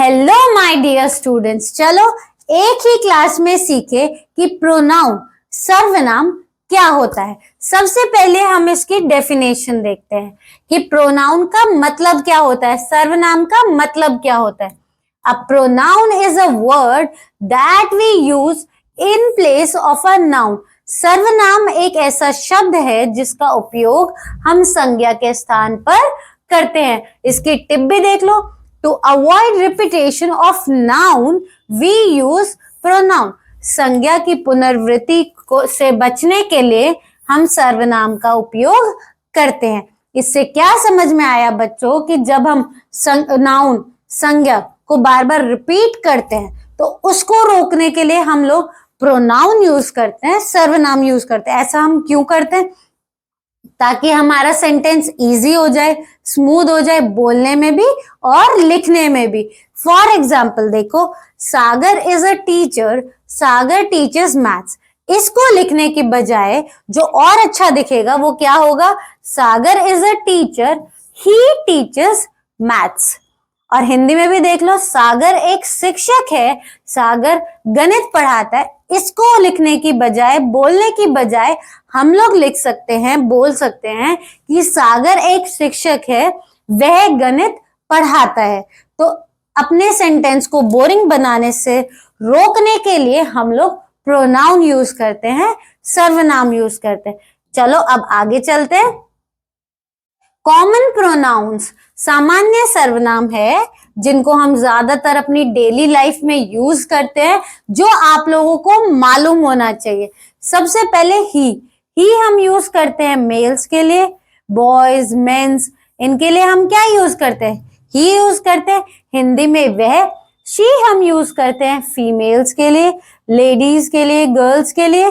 Hello my dear students, चलो एक ही class में सीखे कि प्रोनाउन सर्वनाम क्या होता है। सबसे पहले हम इसकी डेफिनेशन देखते हैं कि प्रोनाउन का मतलब क्या होता है, सर्वनाम का मतलब क्या होता है। A pronoun is a word that we use in place of a noun. सर्वनाम एक ऐसा शब्द है जिसका उपयोग हम संज्ञा के स्थान पर करते हैं। इसकी टिप भी देख लो। To avoid repetition of noun, we use pronoun. संज्ञा की पुनरावृत्ति से बचने के लिए हम सर्वनाम का उपयोग करते हैं। इससे क्या समझ में आया बच्चों कि जब हम नाउन संज्ञा को बार बार रिपीट करते हैं तो उसको रोकने के लिए हम लोग प्रोनाउन यूज करते हैं, सर्वनाम यूज करते हैं। ऐसा हम क्यों करते हैं? ताकि हमारा सेंटेंस इजी हो जाए, स्मूथ हो जाए, बोलने में भी और लिखने में भी। फॉर एग्जाम्पल देखो, Sagar is a teacher, Sagar teaches maths. इसको लिखने की बजाय जो और अच्छा दिखेगा वो क्या होगा? Sagar is a teacher, he teaches maths. और हिंदी में भी देख लो, सागर एक शिक्षक है, सागर गणित पढ़ाता है। इसको लिखने की बजाय, बोलने की बजाय हम लोग लिख सकते हैं, बोल सकते हैं कि सागर एक शिक्षक है, वह गणित पढ़ाता है। तो अपने सेंटेंस को बोरिंग बनाने से रोकने के लिए हम लोग प्रोनाउन यूज करते हैं, सर्वनाम यूज करते हैं। चलो अब आगे चलते हैं। कॉमन प्रोनाउंस सामान्य सर्वनाम है जिनको हम ज्यादातर अपनी डेली लाइफ में यूज करते हैं, जो आप लोगों को मालूम होना चाहिए। सबसे पहले ही हम यूज करते हैं मेल्स के लिए, बॉयज, मेंस, इनके लिए हम क्या यूज करते हैं? ही यूज करते हैं। हिंदी में वह, शी हम यूज करते हैं फीमेल्स के लिए, लेडीज के लिए, गर्ल्स के लिए।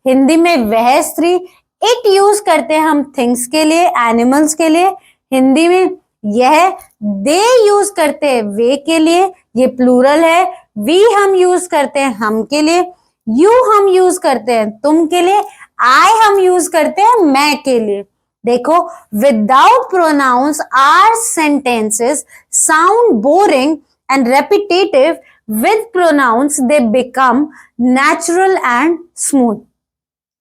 हिंदी में वह स्त्री, इट यूज करते हैं हम थिंग्स के लिए, एनिमल्स के लिए। हिंदी में यह, दे यूज करते हैं वे के लिए, ये प्लूरल है। वी हम यूज करते हैं हम के लिए, यू हम यूज करते हैं तुम के लिए, आई हम यूज करते हैं मैं के लिए। देखो, without pronouns our sentences sound boring and repetitive, with pronouns they become natural and smooth.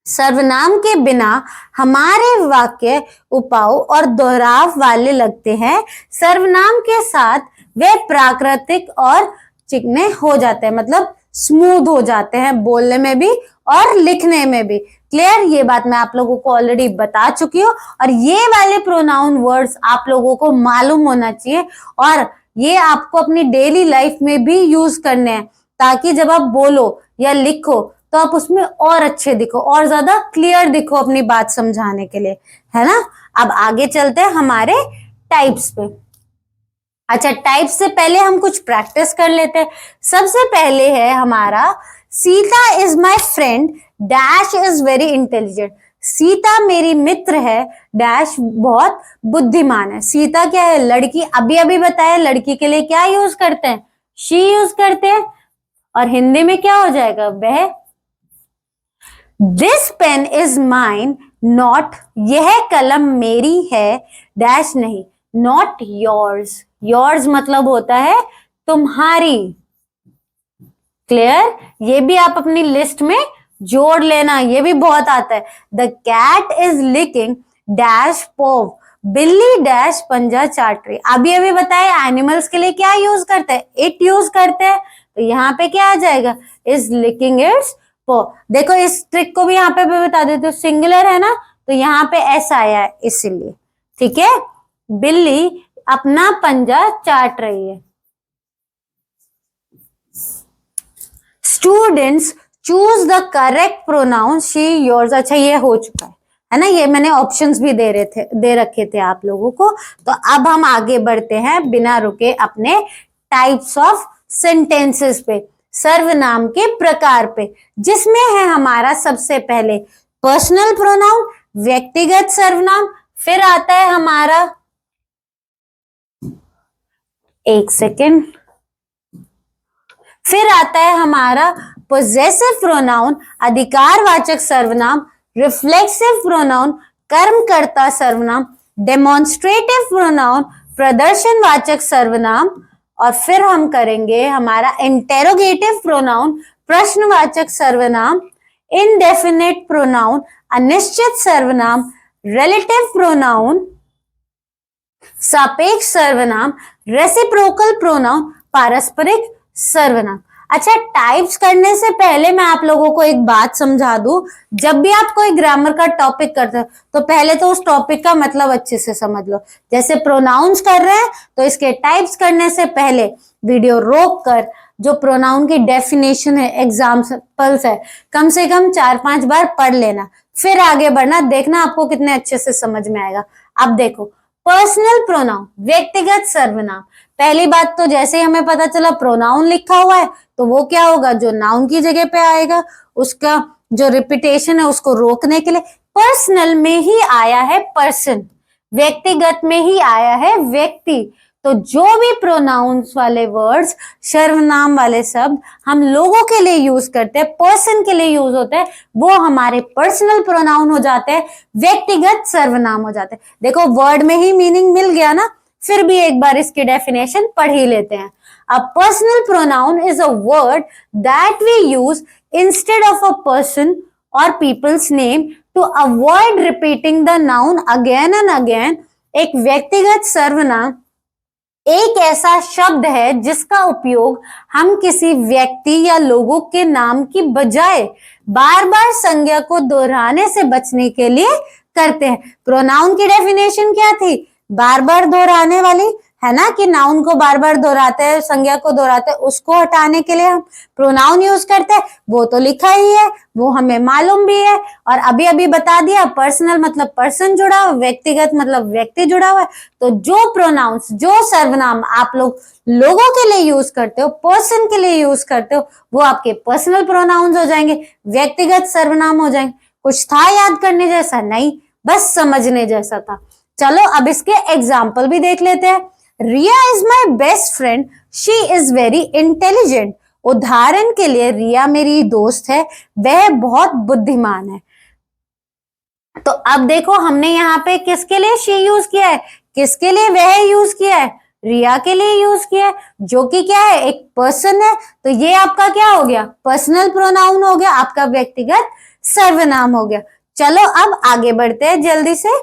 सर्वनाम के बिना हमारे वाक्य उपाऊ और दोहराव वाले लगते हैं। सर्वनाम के साथ वे प्राकृतिक और चिकने हो जाते हैं, मतलब स्मूथ हो जाते हैं, बोलने में भी और लिखने में भी। क्लियर? ये बात मैं आप लोगों को ऑलरेडी बता चुकी हूँ। और ये वाले प्रोनाउन वर्ड्स आप लोगों को मालूम होना चाहिए और ये आपको अपनी डेली लाइफ में भी यूज करने हैं, ताकि जब आप बोलो या लिखो तो आप उसमें और अच्छे दिखो और ज्यादा क्लियर दिखो अपनी बात समझाने के लिए, है ना। अब आगे चलते हैं हमारे टाइप्स पे। अच्छा, टाइप्स से पहले हम कुछ प्रैक्टिस कर लेते हैं। सबसे पहले है हमारा, Sita is my friend, dash is very intelligent. Sita मेरी मित्र है, डैश बहुत बुद्धिमान है। सीता क्या है? लड़की। अभी अभी बताया, लड़की के लिए क्या यूज करते हैं? शी यूज करते हैं। और हिंदी में क्या हो जाएगा? वह। This pen is mine, not, यह कलम मेरी है, डैश नहीं, नॉट योर्स। योर्स मतलब होता है तुम्हारी। क्लियर? ये भी आप अपनी लिस्ट में जोड़ लेना, ये भी बहुत आता है। The cat is licking, dash paw, बिल्ली डैश पंजा चाट रही। अभी अभी बताया एनिमल्स के लिए क्या यूज करते हैं? इट यूज करते हैं। तो यहाँ पे क्या आ जाएगा? इज लिकिंग इट्स पो। देखो, इस ट्रिक को भी यहाँ पे बता देते हो, सिंगुलर है ना, तो यहाँ पे एस आया है इसीलिए। ठीक है? बिल्ली अपना पंजा चाट रही है। Students choose the correct pronoun she, yours. अच्छा, ये हो चुका है ना, ये मैंने ऑप्शंस भी दे रखे थे आप लोगों को। तो अब हम आगे बढ़ते हैं बिना रुके अपने टाइप्स ऑफ सेंटेंसेस पे, सर्वनाम के प्रकार पे, जिसमें है हमारा सबसे पहले पर्सनल प्रोनाउन, व्यक्तिगत सर्वनाम। फिर आता है हमारा, एक सेकेंड, फिर आता है हमारा पोजेसिव प्रोनाउन, अधिकारवाचक सर्वनाम, रिफ्लेक्सिव प्रोनाउन, कर्मकर्ता सर्वनाम, डेमोन्स्ट्रेटिव प्रोनाउन, प्रदर्शनवाचक सर्वनाम, और फिर हम करेंगे हमारा इंटेरोगेटिव प्रोनाउन, प्रश्नवाचक सर्वनाम, इनडेफिनेट प्रोनाउन, अनिश्चित सर्वनाम, रिलेटिव प्रोनाउन, सापेक्ष सर्वनाम, रेसिप्रोकल प्रोनाउन, पारस्परिक सर्वनाम। अच्छा, टाइप्स करने से पहले मैं आप लोगों को एक बात समझा दूं, जब भी आप कोई ग्रामर का टॉपिक करते हो तो पहले तो उस टॉपिक का मतलब अच्छे से समझ लो। जैसे प्रोनाउंस कर रहे हैं तो इसके टाइप्स करने से पहले वीडियो रोक कर जो प्रोनाउन की डेफिनेशन है, एग्जाम्पल्स है, कम से कम 4-5 बार पढ़ लेना, फिर आगे बढ़ना, देखना आपको कितने अच्छे से समझ में आएगा। अब देखो, पर्सनल प्रोनाउन, व्यक्तिगत सर्वनाम। पहली बात तो जैसे ही हमें पता चला प्रोनाउन लिखा हुआ है तो वो क्या होगा, जो नाउन की जगह पे आएगा, उसका जो रिपीटेशन है उसको रोकने के लिए पर्सनल में ही आया है पर्सन, व्यक्तिगत में ही आया है व्यक्ति। तो जो भी प्रोनाउंस वाले वर्ड्स, सर्वनाम वाले शब्द हम लोगों के लिए यूज करते हैं, पर्सन के लिए यूज होते हैं, वो हमारे पर्सनल प्रोनाउन हो जाते हैं, व्यक्तिगत सर्वनाम हो जाते हैं। देखो वर्ड में ही मीनिंग मिल गया ना, फिर भी एक बार इसकी डेफिनेशन पढ़ ही लेते हैं। A personal pronoun is a word that we use instead of a person or people's name to avoid repeating the noun again and again. एक व्यक्तिगत सर्वनाम एक ऐसा शब्द है जिसका उपयोग हम किसी व्यक्ति या लोगों के नाम की बजाय बार बार संज्ञा को दोहराने से बचने के लिए करते हैं। प्रोनाउन की डेफिनेशन क्या थी, बार बार दोहराने वाली, है ना, कि नाउन को बार बार दोहराते हैं, संज्ञा को दोहराते हैं, उसको हटाने के लिए हम प्रोनाउन यूज करते हैं। वो तो लिखा ही है, वो हमें मालूम भी है, और अभी अभी बता दिया पर्सनल मतलब पर्सन जुड़ा हुआ, व्यक्तिगत मतलब व्यक्ति जुड़ा हुआ है। तो जो प्रोनाउंस, जो सर्वनाम आप लोग लोगों के लिए यूज करते हो, पर्सन के लिए यूज करते हो, वो आपके पर्सनल प्रोनाउंस हो जाएंगे, व्यक्तिगत सर्वनाम हो जाएंगे। कुछ था याद करने जैसा? नहीं, बस समझने जैसा था। चलो अब इसके एग्जाम्पल भी देख लेते हैं। Riya is my best friend, she is very intelligent. उदाहरण के लिए रिया मेरी दोस्त है, वह बहुत बुद्धिमान है। तो अब देखो हमने यहाँ पे किसके लिए शी यूज किया है, किसके लिए वह यूज किया है, रिया के लिए यूज किया है, जो कि क्या है, एक पर्सन है। तो ये आपका क्या हो गया, पर्सनल प्रोनाउन हो गया, आपका व्यक्तिगत सर्वनाम हो गया। चलो अब आगे बढ़ते हैं जल्दी से।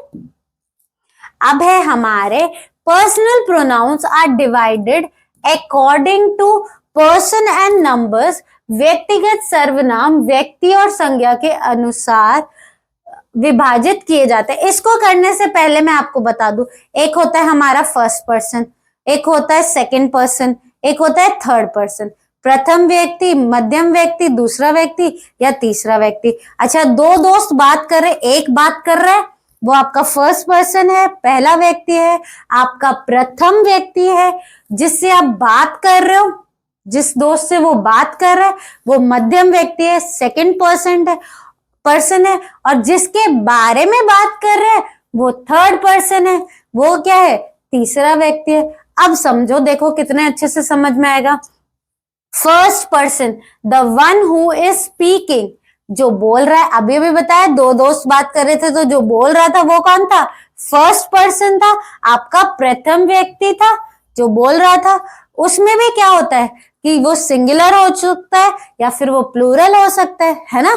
अब है हमारे personal pronouns are divided according to person and numbers. व्यक्तिगत सर्वनाम व्यक्ति और संज्ञा के अनुसार विभाजित किए जाते हैं। इसको करने से पहले मैं आपको बता दूं, एक होता है हमारा फर्स्ट पर्सन, एक होता है सेकंड पर्सन, एक होता है थर्ड पर्सन, प्रथम व्यक्ति, मध्यम व्यक्ति, दूसरा व्यक्ति या तीसरा व्यक्ति। अच्छा, दो दोस्त बात कर रहे, एक बात कर रहा है, वो आपका फर्स्ट पर्सन है, पहला व्यक्ति है। आपका प्रथम व्यक्ति है जिससे आप बात कर रहे हो, जिस दोस्त से वो बात कर रहा है वो मध्यम व्यक्ति है, सेकंड पर्सन है, और जिसके बारे में बात कर रहे हैं वो थर्ड पर्सन है, वो क्या है, तीसरा व्यक्ति है। अब समझो, देखो कितने अच्छे से समझ में आएगा। First person, the one who is speaking, जो बोल रहा है। अभी अभी बताया दो दोस्त बात कर रहे थे, तो जो बोल रहा था वो कौन था, फर्स्ट पर्सन था। आपका प्रथम व्यक्ति था जो बोल रहा था। उसमें भी क्या होता है कि वो सिंगुलर हो सकता है या फिर वो प्लूरल हो सकता है ना।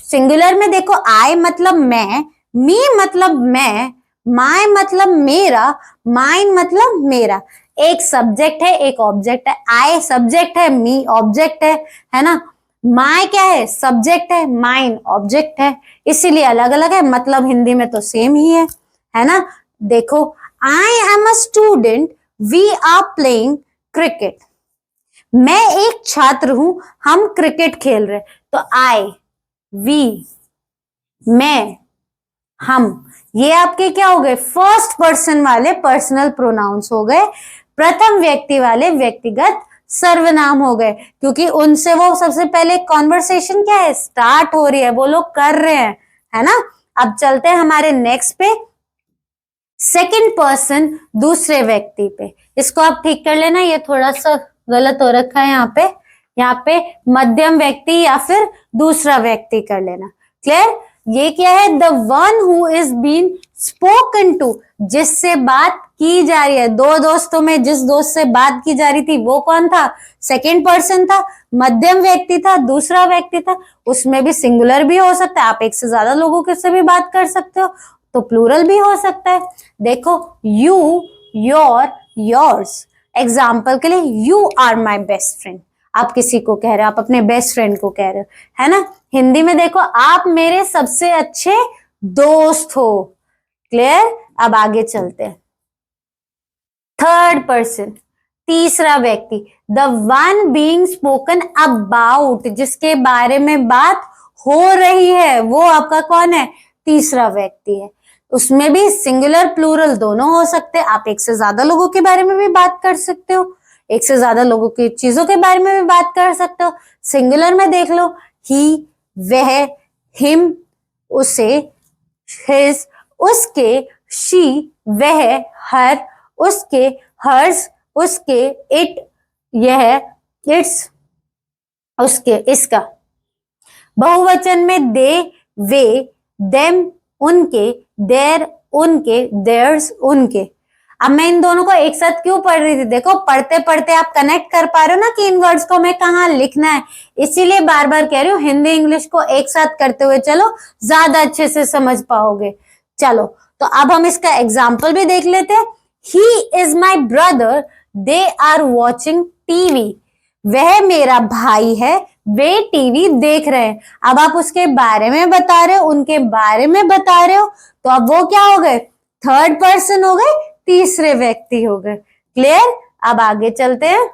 सिंगुलर में देखो, आई मतलब मैं, मी मतलब मैं, माय मतलब मेरा, माइन मतलब मेरा। एक सब्जेक्ट है, एक ऑब्जेक्ट है। आई सब्जेक्ट है, मी ऑब्जेक्ट है ना। माय क्या है, सब्जेक्ट है, माइन ऑब्जेक्ट है, इसीलिए अलग अलग है, मतलब हिंदी में तो सेम ही है ना। देखो, I am a student, we are playing cricket. मैं एक छात्र हूं, हम क्रिकेट खेल रहे। तो आई, वी, मैं, हम, ये आपके क्या हो गए, फर्स्ट पर्सन वाले पर्सनल प्रोनाउंस हो गए। प्रथम व्यक्ति वाले व्यक्तिगत सर्वनाम हो गए, क्योंकि उनसे वो सबसे पहले कॉन्वर्सेशन क्या है, स्टार्ट हो रही है, वो लोग कर रहे हैं, है ना। अब चलते हैं हमारे नेक्स्ट पे, सेकंड पर्सन, दूसरे व्यक्ति पे। इसको आप ठीक कर लेना, ये थोड़ा सा गलत हो रखा है यहाँ पे मध्यम व्यक्ति या फिर दूसरा व्यक्ति कर लेना। क्लियर। ये क्या है? The one who is been spoken to, जिससे बात की जा रही है। दो दोस्तों में जिस दोस्त से बात की जा रही थी वो कौन था? सेकंड पर्सन था, मध्यम व्यक्ति था, दूसरा व्यक्ति था। उसमें भी सिंगुलर भी हो सकता है, आप एक से ज्यादा लोगों के से भी बात कर सकते हो, तो प्लूरल भी हो सकता है। देखो, यू, योर, योर्स। एग्जाम्पल के लिए, you are my best friend, आप किसी को कह रहे हो, आप अपने बेस्ट फ्रेंड को कह रहे हो, है ना। हिंदी में देखो, आप मेरे सबसे अच्छे दोस्त हो। क्लियर? अब आगे चलते हैं। थर्ड पर्सन, तीसरा व्यक्ति, the one being spoken about, जिसके बारे में बात हो रही है, वो आपका कौन है? तीसरा व्यक्ति है। उसमें भी सिंगुलर प्लूरल दोनों हो सकते हैं। आप एक से ज्यादा लोगों के बारे में भी बात कर सकते हो, एक से ज्यादा लोगों की चीजों के बारे में भी बात कर सकते हो। सिंगुलर में देख लो, ही, वह, हिम, उसे, हिज, उसके, शी, वह, हर, उसके, हर्स, उसके, इट, यह, इट्स, उसके, इसका। बहुवचन में दे, वे, देम, उनके, देयर, उनके, देयर्स, उनके। अब मैं इन दोनों को एक साथ क्यों पढ़ रही थी? देखो, पढ़ते पढ़ते आप कनेक्ट कर पा रहे हो ना कि इन वर्ड्स को हमें कहाँ लिखना है, इसीलिए बार बार कह रही हूँ, हिंदी इंग्लिश को एक साथ करते हुए चलो, ज्यादा अच्छे से समझ पाओगे। चलो, तो अब हम इसका एग्जाम्पल भी देख लेते हैं। He is my brother, they are watching TV. वह मेरा भाई है, वे टीवी देख रहे हैं। अब आप उसके बारे में बता रहे हो, उनके बारे में बता रहे हो, तो अब वो क्या हो गए? थर्ड पर्सन हो गए, तीसरे व्यक्ति हो गए। क्लियर? अब आगे चलते हैं।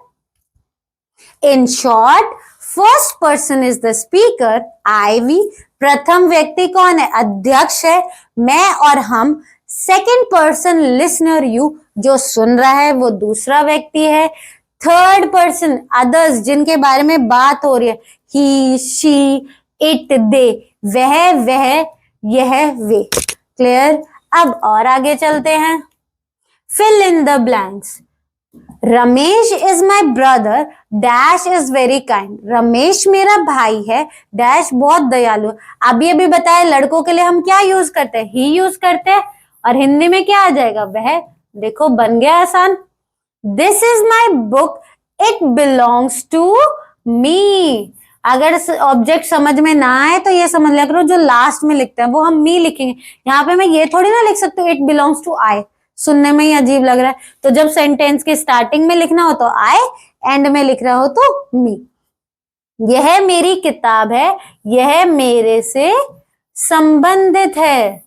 In short, first person is the speaker, I, we. प्रथम व्यक्ति कौन है? अध्यक्ष है, मैं और हम। सेकेंड पर्सन लिसनर, यू, जो सुन रहा है वो दूसरा व्यक्ति है। थर्ड पर्सन अदर्स, जिनके बारे में बात हो रही है, ही, शी, इट, दे, वह, यह, वे। क्लियर? अब और आगे चलते हैं। Fill in the blanks. Ramesh is my brother, dash is very kind. Ramesh मेरा भाई है, डैश बहुत दयालु। अभी अभी बताया, लड़कों के लिए हम क्या यूज करते हैं? ही यूज करते हैं, और हिंदी में क्या आ जाएगा? वह। देखो, बन गया आसान। This is my book, it belongs to me. अगर ऑब्जेक्ट समझ में ना आए तो ये समझ लिया करो, जो लास्ट में लिखते हैं वो हम मी लिखेंगे। यहाँ पे मैं ये थोड़ी ना लिख सकती हूँ इट बिलोंग्स टू आई, सुनने में ही अजीब लग रहा है। तो जब सेंटेंस के स्टार्टिंग में लिखना हो तो आई, एंड में लिख रहा हो तो मी। यह मेरी किताब है, यह मेरे से संबंधित है।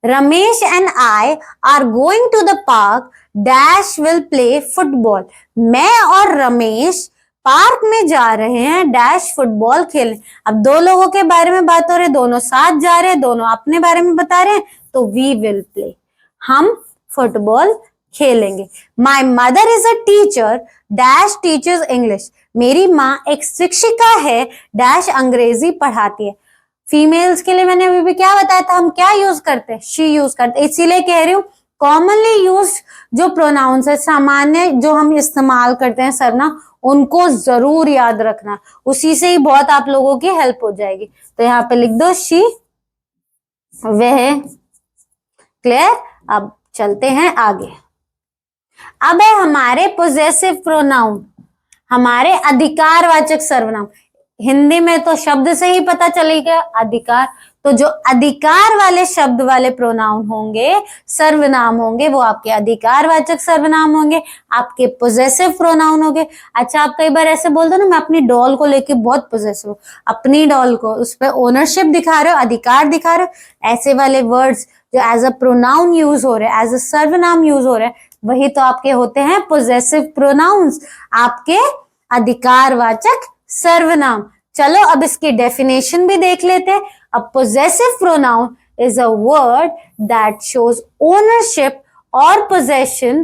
Ramesh and I are going to the park, dash will play football. मैं और रमेश पार्क में जा रहे हैं, डैश फुटबॉल खेलने। अब दो लोगों के बारे में बात हो रही है, दोनों साथ जा रहे हैं, दोनों अपने बारे में बता रहे हैं, तो वी विल प्ले, हम फुटबॉल खेलेंगे। My mother is a teacher, dash teachers English. मेरी माँ एक शिक्षिका है, डैश अंग्रेजी पढ़ाती है। फीमेल्स के लिए मैंने अभी भी क्या बताया था, हम क्या यूज करते हैं? शी यूज करते हैं। इसीलिए कह रही हूँ, कॉमनली यूज जो प्रोनाउंस है, सामान्य जो हम इस्तेमाल करते हैं सर्वनाम, उनको जरूर याद रखना, उसी से ही बहुत आप लोगों की हेल्प हो जाएगी। तो यहाँ पे लिख दो शी, वह। क्लियर? अब चलते हैं आगे। अब है हमारे पोजेसिव प्रोनाउन, हमारे अधिकारवाचक सर्वनाम। हिंदी में तो शब्द से ही पता चलेगा अधिकार, तो जो अधिकार वाले शब्द वाले प्रोनाउन होंगे, सर्वनाम होंगे, वो आपके अधिकारवाचक सर्वनाम होंगे, आपके पोजेसिव प्रोनाउन होंगे। अच्छा, आप कई बार ऐसे बोल दो ना, मैं अपनी डॉल को लेके बहुत पोजेसिव हूँ, अपनी डॉल को, उस पर ओनरशिप दिखा रहे हो, अधिकार दिखा रहे हो। ऐसे वाले वर्ड्स जो एज अ प्रोनाउन यूज हो रहे हैं, एज अ सर्वनाम यूज हो रहे हैं, वही तो आपके होते हैं पोजेसिव प्रोनाउंस, आपके अधिकारवाचक सर्वनाम। चलो अब इसकी डेफिनेशन भी देख लेते हैं। A possessive pronoun is a word that shows ownership और possession.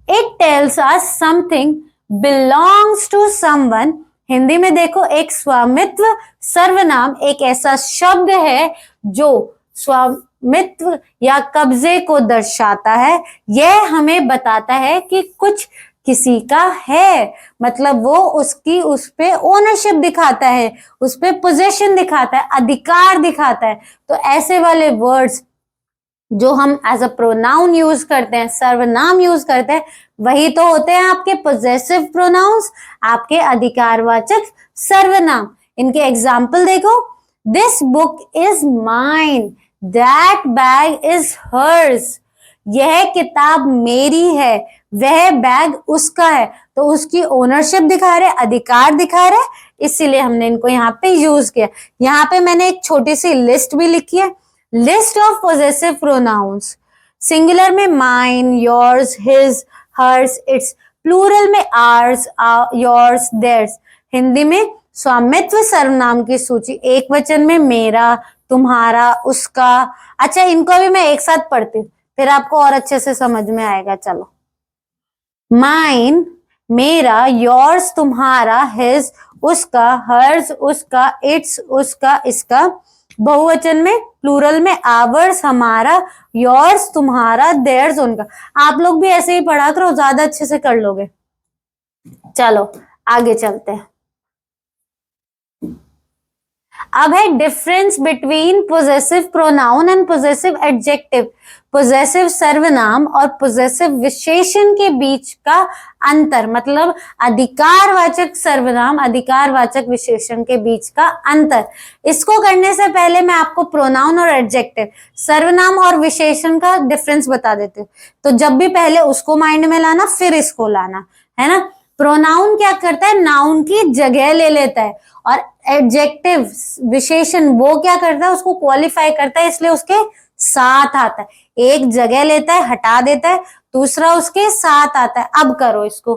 It tells us something belongs to someone. Hindi में देखो, एक स्वामित्व सर्वनाम एक ऐसा शब्द है जो स्वामित्व या कब्जे को दर्शाता है। यह हमें बताता है कि कुछ किसी का है, मतलब वो उसकी उस पे ओनरशिप दिखाता है, उस पे पोजेशन दिखाता है, अधिकार दिखाता है। तो ऐसे वाले वर्ड्स जो हम एज अ प्रोनाउन यूज करते हैं, सर्वनाम यूज करते हैं, वही तो होते हैं आपके पोजेसिव प्रोनाउंस, आपके अधिकारवाचक सर्वनाम। इनके एग्जाम्पल देखो, this book is mine, that bag is hers, यह किताब मेरी है, वह बैग उसका है। तो उसकी ओनरशिप दिखा रहे, अधिकार दिखा रहे, इसीलिए हमने इनको यहाँ पे यूज किया। यहाँ पे मैंने एक छोटी सी लिस्ट भी लिखी है, list of possessive pronouns. Singular में mine, yours, his, hers, its, plural में आर्स, योर्स, देयर्स। हिंदी में स्वामित्व सर्वनाम की सूची, एक वचन में मेरा, तुम्हारा, उसका। अच्छा, इनको भी मैं एक साथ पढ़ती हूँ, फिर आपको और अच्छे से समझ में आएगा। चलो, माइन मेरा, योर्स तुम्हारा, हिज उसका, हर्स उसका, इट्स उसका, इसका। बहुवचन में, प्लूरल में आवर्स हमारा, योर्स तुम्हारा, देयर्स उनका। आप लोग भी ऐसे ही पढ़ा करो, ज्यादा अच्छे से कर लोगे। चलो आगे चलते हैं। अब है difference between possessive pronoun and possessive adjective. Possessive सर्वनाम और पोजेसिव विशेषण के बीच का अंतर, मतलब अधिकारवाचक सर्वनाम, अधिकारवाचक विशेषण के बीच का अंतर। इसको करने से पहले मैं आपको प्रोनाउन और एडजेक्टिव, सर्वनाम और विशेषण का डिफरेंस बता देती हूँ। तो जब भी पहले उसको माइंड में लाना, फिर इसको लाना, है ना। प्रोनाउन क्या करता है, नाउन की जगह ले लेता है, और एडजेक्टिव विशेषण वो क्या करता है, उसको क्वालिफाई करता है, इसलिए उसके साथ आता है। एक जगह लेता है, हटा देता है, दूसरा उसके साथ आता है। अब करो इसको,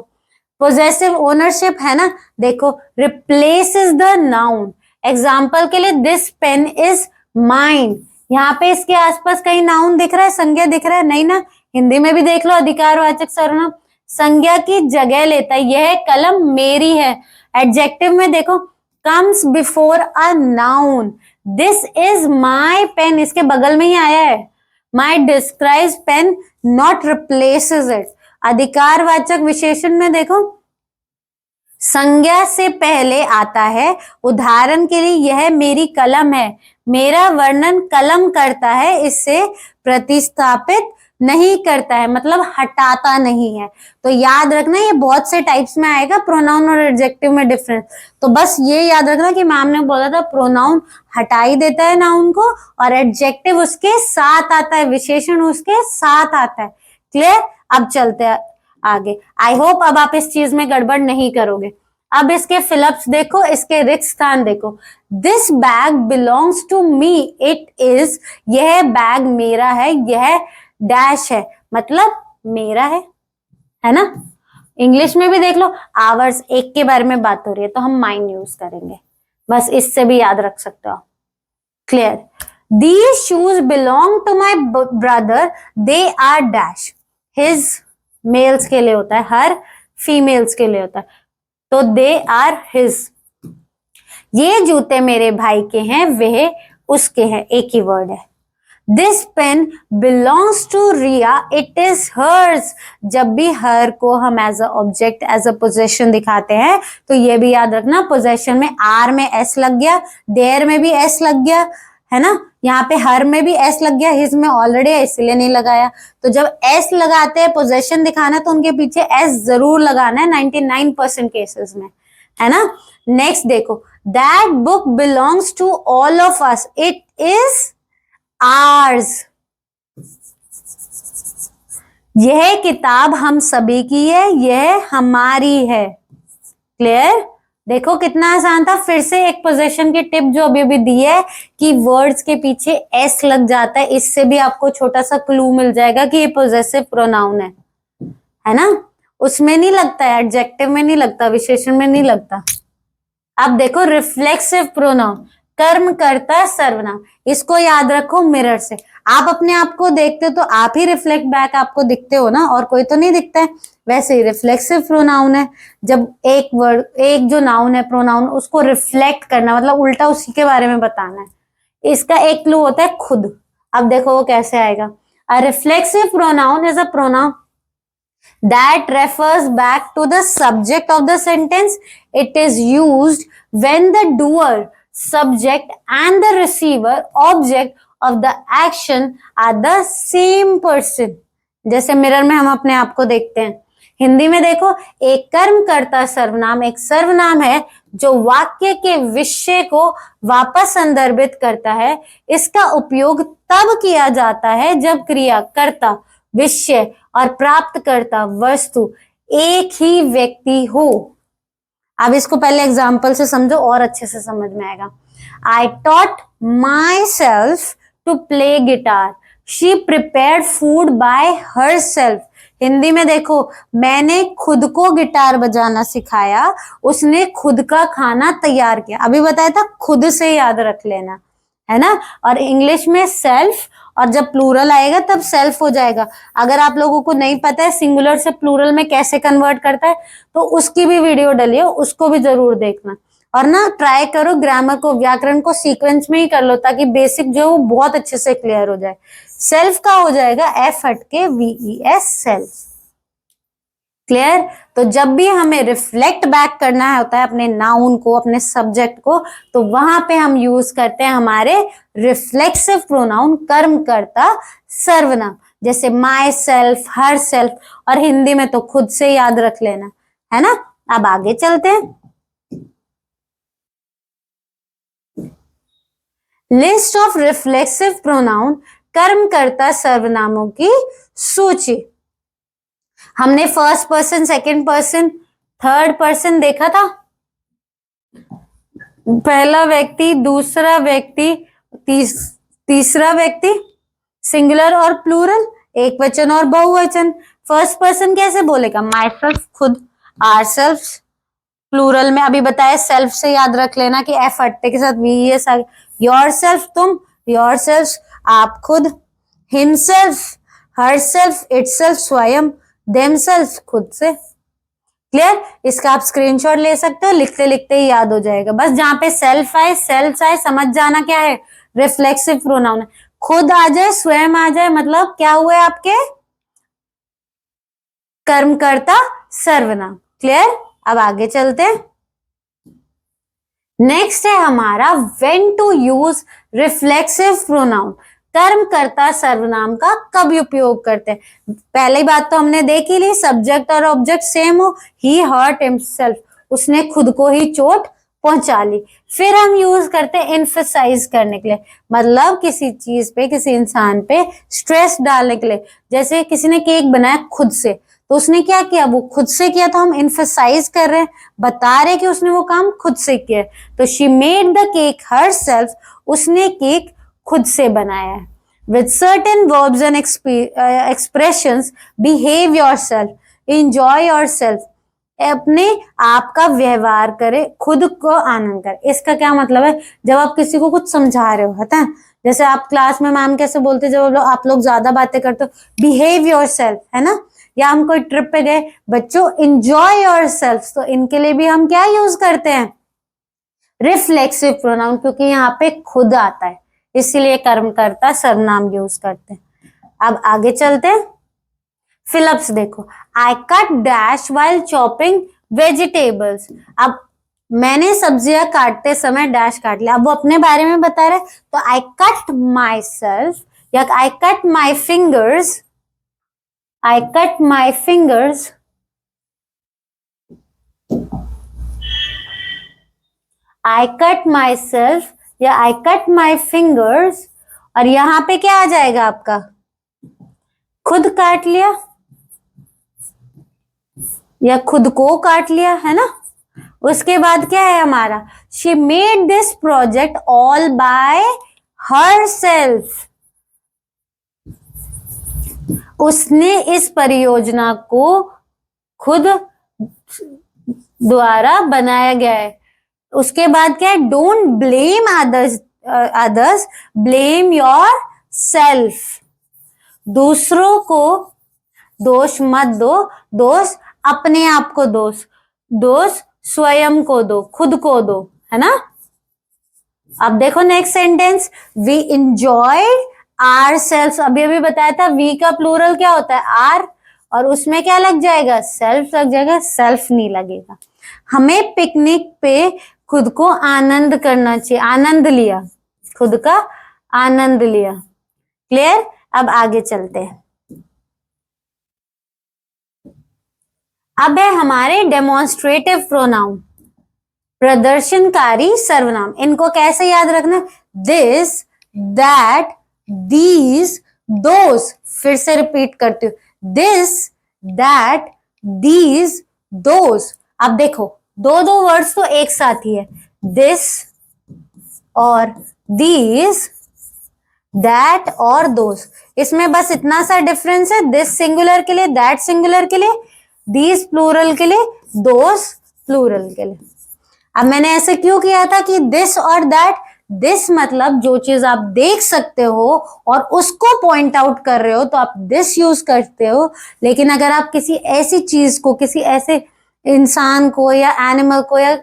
पोजेसिव ओनरशिप है ना, देखो, रिप्लेसेस द नाउन। एग्जाम्पल के लिए, दिस पेन इज माइन, यहाँ पे इसके आसपास कहीं नाउन दिख रहा है, संज्ञा दिख रहा है? नहीं ना। हिंदी में भी देख लो, अधिकारवाचक सर्वनाम संज्ञा की जगह लेता है, यह कलम मेरी है। एडजेक्टिव में देखो, comes before a noun, this is my pen, इसके बगल में ही आया है। my describes pen not replaces it। अधिकारवाचक विशेषण में देखो, संज्ञा से पहले आता है। उदाहरण के लिए, यह मेरी कलम है, मेरा वर्णन कलम करता है, इससे प्रतिस्थापित नहीं करता है, मतलब हटाता नहीं है। तो याद रखना, ये बहुत से टाइप्स में आएगा, प्रोनाउन और एडजेक्टिव में डिफरेंस। तो बस ये याद रखना कि मैम ने बोला था प्रोनाउन हटा ही देता है नाउन को, और एडजेक्टिव उसके साथ आता है, विशेषण उसके साथ आता है। क्लियर? अब चलते हैं आगे। आई होप अब आप इस चीज में गड़बड़ नहीं करोगे। अब इसके फिलअप्स देखो, इसके रिक्त स्थान देखो। This bag belongs to me, it is, यह बैग मेरा है, यह डैश है, मतलब मेरा है ना। इंग्लिश में भी देख लो, आवर्स, एक के बारे में बात हो रही है तो हम माइन यूज करेंगे, बस इससे भी याद रख सकते हो। Clear? These shoes belong to my brother, they are dash। his males के लिए होता है, हर फीमेल्स के लिए होता है, तो they are his। ये जूते मेरे भाई के हैं, वह उसके हैं, एक ही वर्ड है। This pen belongs to Ria, it is hers। जब भी हर को हम as a object, as a possession दिखाते हैं, तो ये भी याद रखना, पोजेशन में आर में एस लग गया, देयर में भी एस लग गया, है ना। यहाँ पे हर में भी एस लग गया, हिज में ऑलरेडी है इसलिए नहीं लगाया। तो जब एस लगाते हैं पोजेशन दिखाना, तो उनके पीछे एस जरूर लगाना है 99% केसेस में, है ना। नेक्स्ट देखो, that book belongs to all of us, it is ours. यह किताब हम सभी की है, यह हमारी है। क्लियर? देखो कितना आसान था। फिर से एक पोजीशन की टिप जो अभी अभी दी है कि वर्ड्स के पीछे एस लग जाता है, इससे भी आपको छोटा सा क्लू मिल जाएगा कि ये पोजेसिव प्रोनाउन है ना। उसमें नहीं लगता है, एडजेक्टिव में नहीं लगता, विशेषण में नहीं लगता। अब देखो, रिफ्लेक्सिव प्रोनाउन, कर्म करता सर्वनाम, इसको याद रखो मिरर से। आप अपने आप को देखते हो तो आप ही रिफ्लेक्ट बैक आपको दिखते हो ना, और कोई तो नहीं दिखता है। वैसे ही रिफ्लेक्सिव प्रोनाउन है, जब एक वर्ड, एक जो नाउन है प्रोनाउन, उसको रिफ्लेक्ट करना, मतलब उल्टा उसी के बारे में बताना है। इसका एक क्लू होता है खुद। अब देखो वो कैसे आएगा। A reflexive pronoun is a pronoun that refers back to the subject of the sentence. It is used when the doer, subject and the receiver, object of the action are the same person. जैसे mirror में हम अपने आप को देखते हैं. हिंदी में देखो, एक कर्मकर्ता सर्वनाम एक सर्वनाम है जो वाक्य के विषय को वापस संदर्भित करता है. इसका उपयोग तब किया जाता है जब क्रिया कर्ता, विषय और प्राप्तकर्ता वस्तु एक ही व्यक्ति हो. अब इसको पहले एग्जाम्पल से समझो और अच्छे से समझ में आएगा. I taught myself to play guitar. She prepared food by herself. Hindi में देखो, मैंने खुद को गिटार बजाना सिखाया, उसने खुद का खाना तैयार किया. अभी बताया था खुद से याद रख लेना, है ना. और इंग्लिश में सेल्फ, और जब प्लूरल आएगा तब सेल्फ हो जाएगा. अगर आप लोगों को नहीं पता है सिंगुलर से प्लूरल में कैसे कन्वर्ट करता है तो उसकी भी वीडियो डली है, उसको भी जरूर देखना. और ना ट्राई करो ग्रामर को, व्याकरण को सीक्वेंस में ही कर लो ताकि बेसिक जो है वो बहुत अच्छे से क्लियर हो जाए. सेल्फ का हो जाएगा एफ हट के VES, सेल्फ. क्लियर. तो जब भी हमें रिफ्लेक्ट बैक करना होता है अपने नाउन को, अपने सब्जेक्ट को, तो वहां पे हम यूज करते हैं हमारे रिफ्लेक्सिव प्रोनाउन, कर्मकर्ता सर्वनाम, जैसे माई सेल्फ, हर सेल्फ, और हिंदी में तो खुद से याद रख लेना, है ना. अब आगे चलते हैं. लिस्ट ऑफ रिफ्लेक्सिव प्रोनाउन, कर्मकर्ता सर्वनामों की सूची. हमने first person, second person, third person देखा था. पहला व्यक्ति, दूसरा व्यक्ति, तीसरा व्यक्ति, सिंगुलर और प्लूरल, एक वचन और बहुवचन. फर्स्ट पर्सन कैसे बोलेगा? माई सेल्फ, खुद. आर सेल्फ, प्लूरल में अभी बताया सेल्फ से याद रख लेना कि एफ अट्टे के साथ VES आ गया. योर सेल्फ, तुम. योर सेल्फ, आप खुद. हिमसेल्फ, हर सेल्फ, इटसेल्फ, स्वयं. देमसेल्फ, खुद से. क्लियर. इसका आप स्क्रीनशॉट ले सकते हो, लिखते लिखते ही याद हो जाएगा. बस जहां पे सेल्फ आए, सेल्फ आए, समझ जाना क्या है, रिफ्लेक्सिव प्रोनाउन है. खुद आ जाए, स्वयं आ जाए, मतलब क्या हुए आपके कर्मकर्ता सर्वनाम. क्लियर. अब आगे चलते हैं. नेक्स्ट है हमारा when to use reflexive pronoun. कर्मकर्ता सर्वनाम का कब उपयोग करते हैं. पहली बात तो हमने देखी ली, सब्जेक्ट और ऑब्जेक्ट सेम हो. ही हर्ट हिमसेल्फ, उसने खुद को ही चोट पहुंचा ली. फिर हम यूज करते हैं एम्फसाइज करने के लिए, मतलब किसी चीज पे, किसी इंसान पे स्ट्रेस डालने के लिए. जैसे किसी ने केक बनाया खुद से, तो उसने क्या किया, वो खुद से किया, तो हम एम्फसाइज कर रहे हैं, बता रहे कि उसने वो काम खुद से किया. तो she made the cake herself, उसने केक खुद से बनाया है. With certain verbs and expressions, behave yourself, enjoy yourself, अपने आप का व्यवहार करे, खुद को आनंद करे. इसका क्या मतलब है, जब आप किसी को कुछ समझा रहे हो, है, जैसे आप क्लास में मैम कैसे बोलते, जब आप लोग ज्यादा बातें करते हो, बिहेव योरसेल्फ, है ना. या हम कोई ट्रिप पे गए, बच्चों एंजॉय योरसेल्फ, तो इनके लिए भी हम क्या यूज करते हैं, रिफ्लेक्सिव प्रोनाउन, क्योंकि यहाँ पे खुद आता है, इसीलिए कर्मकर्ता सर्वनाम यूज करते हैं. अब आगे चलते हैं. फिलअप्स देखो, I cut dash while chopping vegetables. अब मैंने सब्जियां काटते समय डैश काट लिया. अब वो अपने बारे में बता रहे, तो आई कट माई सेल्फ या I cut my fingers. I cut my fingers. I cut myself या I cut my fingers. और यहां पे क्या आ जाएगा आपका, खुद काट लिया या खुद को काट लिया, है ना. उसके बाद क्या है हमारा, she made this project all by herself. उसने इस परियोजना को खुद द्वारा बनाया गया है. उसके बाद क्या है, don't blame others, blame your self. दूसरों को दोष मत दो, दोष अपने आप को दोष स्वयं को दो, खुद को दो, है ना. अब देखो next sentence, we enjoyed ourself. अभी अभी बताया था वी का प्लूरल क्या होता है, आर, और उसमें क्या लग जाएगा, सेल्फ लग जाएगा, सेल्फ नहीं लगेगा। हमें पिकनिक पे खुद को आनंद करना चाहिए, आनंद लिया, खुद का आनंद लिया। क्लियर? अब आगे चलते हैं। अब है हमारे डेमोन्स्ट्रेटिव प्रोनाउन, प्रदर्शनकारी सर्वनाम। इनको कैसे याद रखना, दिस, दैट, दीज, दोस। फिर से रिपीट करती हूँ, दिस, दैट, दीज, दोस। अब देखो दो दो वर्ड्स तो एक साथ ही है, दिस और दीज, दैट और दोस। इसमें बस इतना सा डिफरेंस है, दिस सिंगुलर के लिए, दैट सिंगुलर के लिए, दीज प्लूरल के लिए, दोस प्लूरल के लिए। अब मैंने ऐसे क्यों किया था कि दिस और दैट, दिस मतलब जो चीज आप देख सकते हो और उसको पॉइंट आउट कर रहे हो तो आप दिस यूज करते हो, लेकिन अगर आप किसी ऐसी चीज को, किसी ऐसे इंसान को या एनिमल को या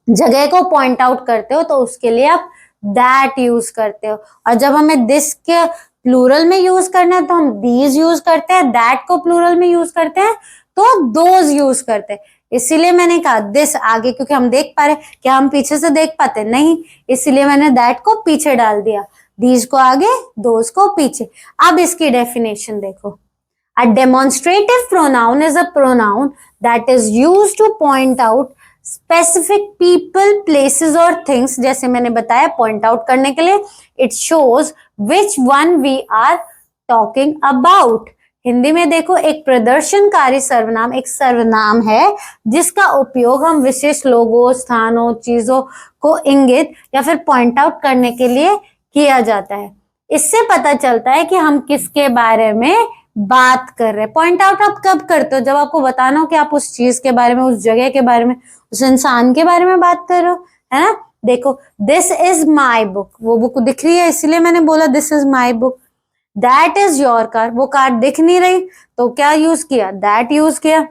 जगह को पॉइंट आउट करते हो तो उसके लिए आप दैट यूज करते हो। और जब हमें दिस के प्लूरल में यूज करना है तो हम दीज यूज करते हैं, दैट को प्लूरल में यूज करते हैं तो दोज यूज करते हैं। इसीलिए मैंने कहा दिस आगे, क्योंकि हम देख पा रहे, क्या हम पीछे से देख पाते नहीं, इसीलिए मैंने दैट को पीछे डाल दिया, दीज को आगे, दोज को पीछे। अब इसकी डेफिनेशन देखो, a demonstrative pronoun is a pronoun that is used to point out specific people, places और थिंग्स। जैसे मैंने बताया पॉइंट आउट करने के लिए, it shows which one we are talking about. Hindi में देखो, एक प्रदर्शनकारी सर्वनाम एक सर्वनाम है जिसका उपयोग हम विशेष लोगों, स्थानों, चीजों को इंगित या फिर पॉइंट आउट करने के लिए किया जाता है। इससे पता चलता है कि हम किसके बारे में बात कर रहे हैं। पॉइंट आउट आप कब करते हो, जब आपको बताना हो कि आप उस चीज के बारे में, उस जगह के बारे में, उस इंसान के बारे में बात कर रहे हो, है ना। देखो, दिस इज माई बुक, वो बुक दिख रही है इसलिए मैंने बोला this is my book. That is your car, वो कार दिख नहीं रही तो क्या यूज किया, दैट यूज किया।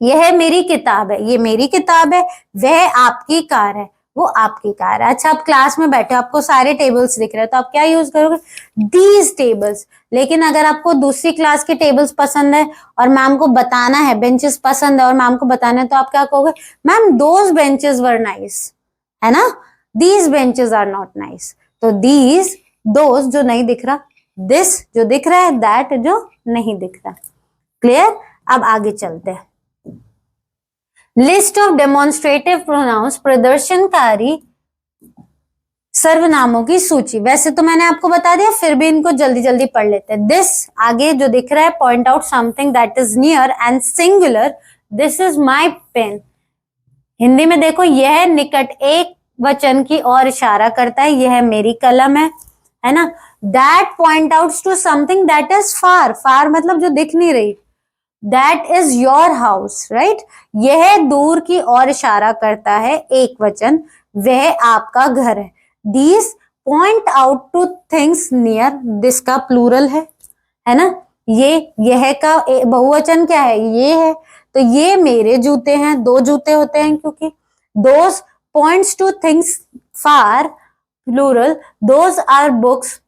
यह मेरी किताब है, ये मेरी किताब है। वह आपकी कार है, वो आपकी कार है। अच्छा, आप क्लास में बैठे, आपको सारे टेबल्स दिख रहे हैं तो आप क्या यूज करोगे, दीज टेबल्स। लेकिन अगर आपको दूसरी क्लास के टेबल्स पसंद है और मैम को बताना है, बेंचेस पसंद है और मैम को बताना है, तो आप क्या कहोगे, ma'am those benches were nice, है ना, these benches are not nice. तो दीज, दोज जो नहीं दिख रहा, दिस जो दिख रहा है, दैट जो नहीं दिख रहा। क्लियर? अब आगे चलते हैं। लिस्ट ऑफ डेमोन्स्ट्रेटिव प्रोनाउंस, प्रदर्शनकारी सर्वनामों की सूची। वैसे तो मैंने आपको बता दिया, फिर भी इनको जल्दी जल्दी पढ़ लेते हैं। दिस आगे जो दिख रहा है, point out something that is near and singular, this is my pen. Hindi में देखो, यह निकट एक वचन की ओर इशारा करता है, यह मेरी कलम है ना। That point out to something that is far, far मतलब जो दिख नहीं रही। That is your house, right. यह दूर की ओर इशारा करता है, एक वचन, वह आपका घर है। These point out two things near, this का प्लूरल है ना। यह का बहुवचन क्या है, ये है, तो ये मेरे जूते हैं, दो जूते होते हैं क्योंकि। Those points to things far, plural, those are books,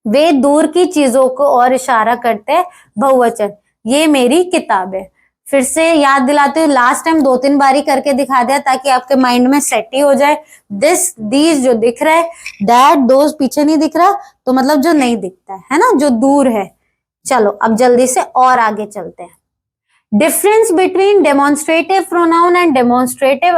वे दूर की चीजों को और इशारा करते हैं, बहुवचन, ये मेरी किताब है। फिर से याद दिलाते हुए, लास्ट टाइम 2-3 बारी करके दिखा दिया ताकि आपके माइंड में सेट ही हो जाए। दिस, दीज जो दिख रहा है, दैट, दोज पीछे नहीं दिख रहा तो मतलब जो नहीं दिखता है ना, जो दूर है। चलो अब जल्दी से और आगे चलते हैं। Difference between demonstrative pronoun and demonstrative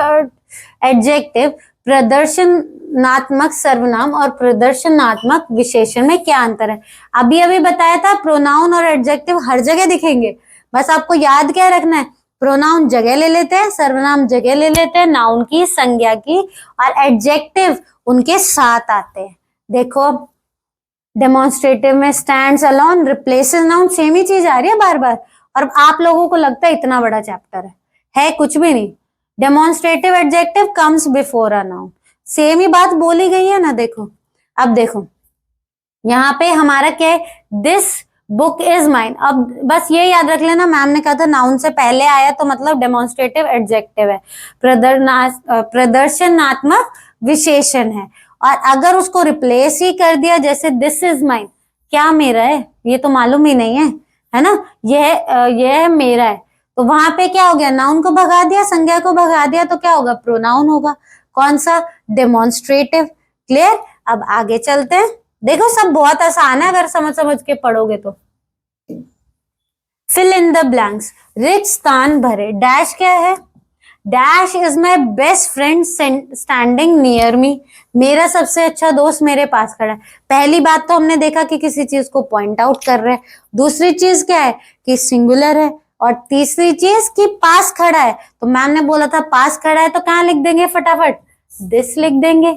adjective, प्रदर्शनात्मक सर्वनाम और प्रदर्शनात्मक विशेषण में क्या अंतर है। अभी अभी बताया था, प्रोनाउन और एडजेक्टिव हर जगह दिखेंगे, बस आपको याद क्या रखना है, प्रोनाउन जगह ले लेते हैं, सर्वनाम जगह ले लेते हैं नाउन की, संज्ञा की, और एडजेक्टिव उनके साथ आते हैं। देखो, डेमोन्स्ट्रेटिव में stands alone, replaces noun, same ही चीज आ रही है बार बार, और आप लोगों को लगता है इतना बड़ा चैप्टर है कुछ भी नहीं। Demonstrative adjective comes before a noun, same ही बात बोली गई है ना। देखो, अब देखो यहाँ पे हमारा क्या है, दिस बुक इज माइन। अब बस ये याद रख लेना, मैम ने कहा था नाउन से पहले आया तो मतलब डेमोन्स्ट्रेटिव एडजेक्टिव है, प्रदर्शनात्मक विशेषण है। और अगर उसको रिप्लेस ही कर दिया, जैसे दिस इज माइन, क्या मेरा है, ये तो मालूम ही नहीं है है ना, यह मेरा है, तो वहां पे क्या हो गया, नाउन को भगा दिया, संज्ञा को भगा दिया, तो क्या होगा, प्रोनाउन होगा। कौन सा, डेमोन्स्ट्रेटिव। क्लियर। अब आगे चलते हैं। देखो सब बहुत आसान है अगर समझ समझ के पढ़ोगे तो। फिल इन द ब्लैंक्स, रिच स्थान भरे। डैश क्या है, dash is my best friend standing near me. मेरा सबसे अच्छा दोस्त मेरे पास खड़ा है। पहली बात तो हमने देखा कि किसी चीज को पॉइंट आउट कर रहे हैं। दूसरी चीज क्या है कि सिंगुलर है। और तीसरी चीज कि पास खड़ा है। तो मैम ने बोला था पास खड़ा है, तो कहां लिख देंगे फटाफट, दिस लिख देंगे।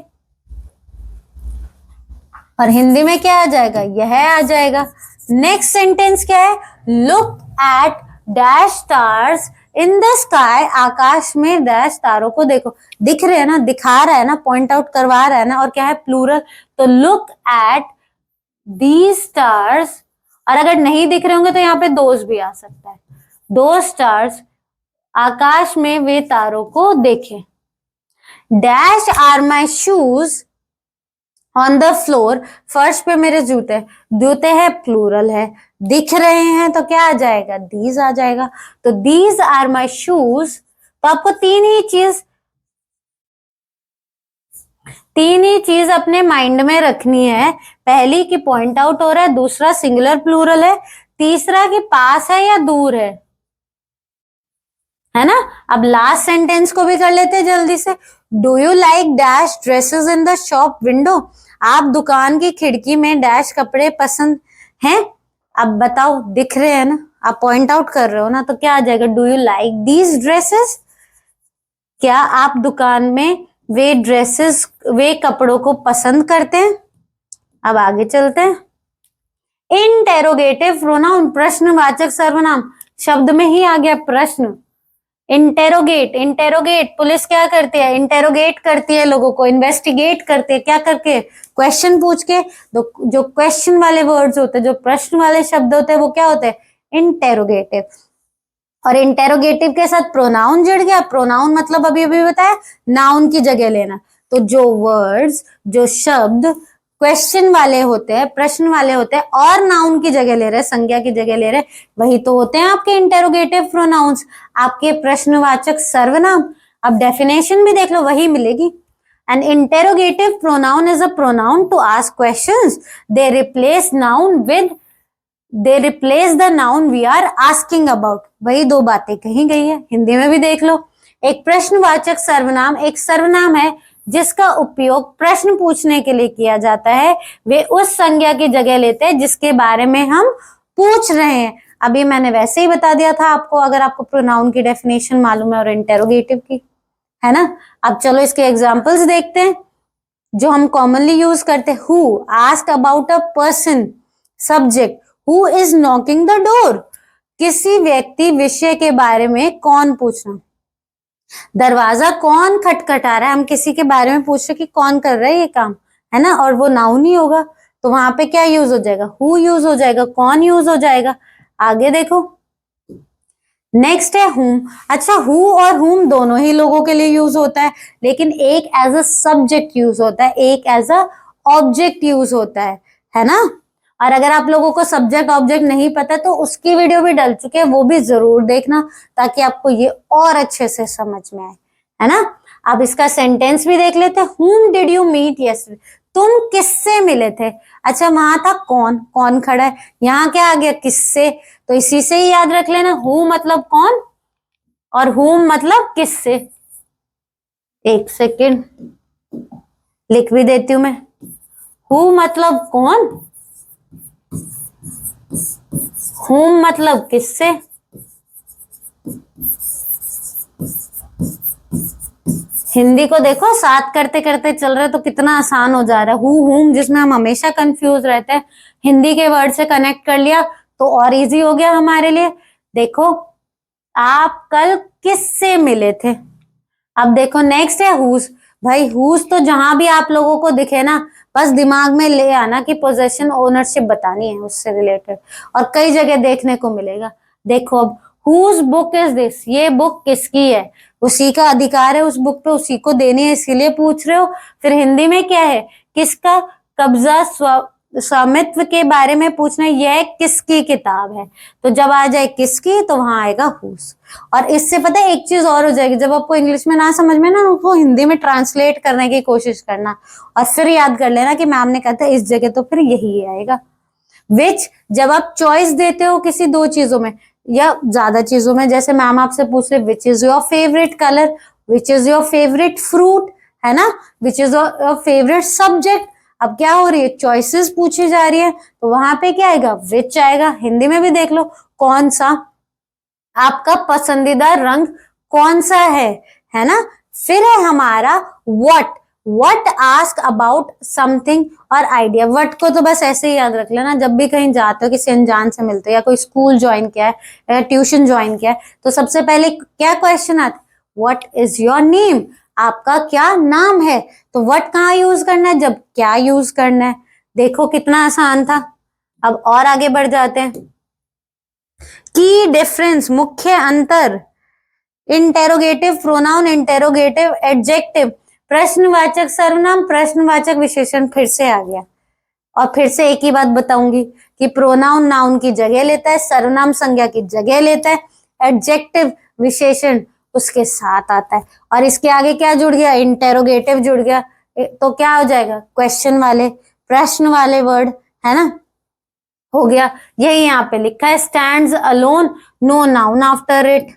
और हिंदी में क्या आ जाएगा, यह आ जाएगा। नेक्स्ट सेंटेंस क्या है, look at dash stars in the sky. आकाश में डैश तारों को देखो। दिख रहे हैं ना, दिखा रहा है ना, पॉइंट आउट करवा रहा है ना, और क्या है, प्लूरल। तो लुक एट दीज स्टार्स। और अगर नहीं दिख रहे होंगे तो यहाँ पे दोज भी आ सकता है। दो स्टार्स, आकाश में वे तारों को देखें। Dash are my shoes on the floor. फर्श पे मेरे जूते। जूते है, प्लूरल है। दिख रहे हैं तो क्या आ जाएगा, दीज आ जाएगा। तो दीज आर माई शूज। तो आपको तीन ही चीज अपने माइंड में रखनी है। पहली कि पॉइंट आउट हो रहा है, दूसरा सिंगुलर प्लूरल है, तीसरा कि पास है या दूर है ना। अब लास्ट सेंटेंस को भी कर लेते हैं जल्दी से। Do you like dash dresses in the shop window. आप दुकान की खिड़की में डैश कपड़े पसंद हैं। अब बताओ, दिख रहे हैं ना, आप पॉइंट आउट कर रहे हो ना, तो क्या आ जाएगा, do you like these dresses. क्या आप दुकान में वे कपड़ों को पसंद करते हैं। अब आगे चलते हैं। इंटेरोगेटिव प्रोनाउन, प्रश्नवाचक सर्वनाम। शब्द में ही आ गया प्रश्न। इंटेरोगेट पुलिस क्या करती है, इंटेरोगेट करती है लोगों को, इन्वेस्टिगेट करती है, क्या करके, क्वेश्चन पूछ के। तो जो क्वेश्चन वाले वर्ड्स होते हैं, जो प्रश्न वाले शब्द होते हैं, वो क्या होते हैं, इंटेरोगेटिव। और इंटेरोगेटिव के साथ प्रोनाउन जुड़ गया। प्रोनाउन मतलब अभी बताया, नाउन की जगह लेना। तो जो वर्ड्स, जो शब्द क्वेश्चन वाले होते हैं, प्रश्न वाले होते हैं, और नाउन की जगह ले रहे हैं, संज्ञा की जगह ले रहे हैं, वही तो होते हैं आपके इंटेरोगेटिव प्रोनाउंस, आपके प्रश्नवाचक सर्वनाम। अब डेफिनेशन भी देख लो, वही मिलेगी। An interrogative pronoun is a pronoun to ask questions. They replace the noun we are asking about. वही दो बातें कही गई है, हिंदी में भी देख लो। एक प्रश्नवाचक सर्वनाम एक सर्वनाम है जिसका उपयोग प्रश्न पूछने के लिए किया जाता है। वे उस संज्ञा की जगह लेते हैं जिसके बारे में हम पूछ रहे हैं। अभी मैंने वैसे ही बता दिया था आपको, अगर आपको प्रोनाउन की डेफिनेशन मालूम है और इंटेरोगेटिव की, है ना। अब चलो इसके एग्जाम्पल्स देखते हैं जो हम कॉमनली यूज करते हैं। Who, ask about a person. Subject, who is knocking the door. किसी व्यक्ति विषय के बारे में कौन पूछना। दरवाजा कौन खटखटा रहा है, हम किसी के बारे में पूछ रहे कि कौन कर रहा है ये काम, है ना, और वो नाउन ही होगा, तो वहां पे क्या यूज हो जाएगा, हु यूज हो जाएगा, कौन यूज हो जाएगा। आगे देखो, नेक्स्ट है हुम। अच्छा, हु और हुम दोनों ही लोगों के लिए यूज होता है, लेकिन एक एज अ सब्जेक्ट यूज होता है, एक एज अ ऑब्जेक्ट यूज होता है ना। और अगर आप लोगों को सब्जेक्ट ऑब्जेक्ट नहीं पता तो उसकी वीडियो भी डल चुके हैं, वो भी जरूर देखना ताकि आपको ये और अच्छे से समझ में आए, है ना। अब इसका सेंटेंस भी देख लेते हैं। whom did you meet yesterday? तुम किससे मिले थे। अच्छा, वहां था कौन, कौन खड़ा है, यहाँ क्या आ गया, किससे। तो इसी से ही याद रख लेना, who मतलब कौन और whom मतलब किससे। एक सेकेंड लिख भी देती हूं मैं। who मतलब कौन, whom मतलब किससे। हिंदी को देखो साथ करते करते चल रहे तो कितना आसान हो जा रहा है। हु हुम जिसमें हम हमेशा कंफ्यूज रहते हैं, हिंदी के वर्ड से कनेक्ट कर लिया तो और इजी हो गया हमारे लिए। देखो, आप कल किससे मिले थे। अब देखो नेक्स्ट है हुज। भाई हुज तो जहां भी आप लोगों को दिखे ना, बस दिमाग में ले आना कि पोजेशन ओनरशिप बतानी है उससे रिलेटेड, और कई जगह देखने को मिलेगा। देखो अब, हुज बुक इज दिस, ये बुक किसकी है, उसी का अधिकार है उस बुक पे, उसी को देनी है, इसीलिए पूछ रहे हो। फिर हिंदी में क्या है, किसका कब्जा स्वामित्व के बारे में पूछना, यह किसकी किताब है, तो जब आ जाए किसकी तो वहां आएगा हुज। और इससे पता है एक चीज और हो जाएगी, जब आपको इंग्लिश में ना समझ में ना, उसको हिंदी में ट्रांसलेट करने की कोशिश करना और फिर याद कर लेना कि मैम ने कहा था इस जगह, तो फिर यही आएगा। विच, जब आप चॉइस देते हो किसी दो चीजों में या ज्यादा चीजों में, जैसे मैम आपसे पूछ रहे which is your favourite colour, which is your favourite fruit, है ना, which is your favourite subject. अब क्या हो रही है, चॉइसेस पूछी जा रही है, तो वहां पे क्या आएगा, विच आएगा। हिंदी में भी देख लो, कौन सा आपका पसंदीदा रंग कौन सा है ना। फिर है हमारा व्हाट आस्क अबाउट समथिंग और आइडिया। व्हाट को तो बस ऐसे ही याद रख लेना, जब भी कहीं जाते हो किसी अनजान से मिलते हो या कोई स्कूल ज्वाइन किया है या ट्यूशन ज्वाइन किया है, तो सबसे पहले क्या क्वेश्चन आता है, व्हाट इज योर नेम, आपका क्या नाम है। तो व्हाट कहाँ यूज करना है, जब क्या यूज करना है। देखो कितना आसान था। अब और आगे बढ़ जाते हैं। की डिफरेंस, मुख्य अंतर, इंटेरोगेटिव प्रोनाउन, इंटेरोगेटिव एडजेक्टिव, प्रश्नवाचक सर्वनाम, प्रश्नवाचक विशेषण। फिर से आ गया और फिर से एक ही बात बताऊंगी कि प्रोनाउन नाउन की जगह लेता है, सर्वनाम संज्ञा की जगह लेता है, एडजेक्टिव विशेषण उसके साथ आता है। और इसके आगे क्या जुड़ गया, इंटेरोगेटिव जुड़ गया, तो क्या हो जाएगा, क्वेश्चन वाले, प्रश्न वाले वर्ड, है ना, हो गया। यही यहाँ पे लिखा है, stands alone, no noun after it,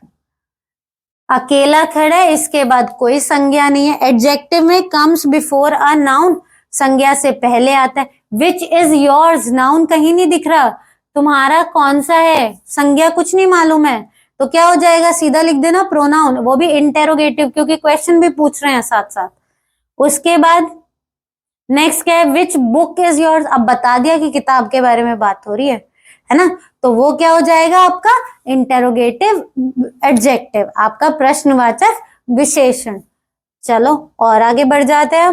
अकेला खड़ा है, इसके बाद कोई संज्ञा नहीं है। एडजेक्टिव में कम्स बिफोर अ नाउन, संज्ञा से पहले आता है। विच इज योर्स, नाउन कहीं नहीं दिख रहा, तुम्हारा कौन सा है, संज्ञा कुछ नहीं मालूम है, तो क्या हो जाएगा, सीधा लिख देना प्रोनाउन, वो भी इंटेरोगेटिव, क्योंकि क्वेश्चन भी पूछ रहे हैं साथ साथ। उसके बाद नेक्स्ट क्या है, विच बुक इज योर्स, अब बता दिया कि किताब के बारे में बात हो रही है ना, तो वो क्या हो जाएगा आपका इंटेरोगेटिव एडजेक्टिव, आपका प्रश्नवाचक विशेषण। चलो और आगे बढ़ जाते हैं।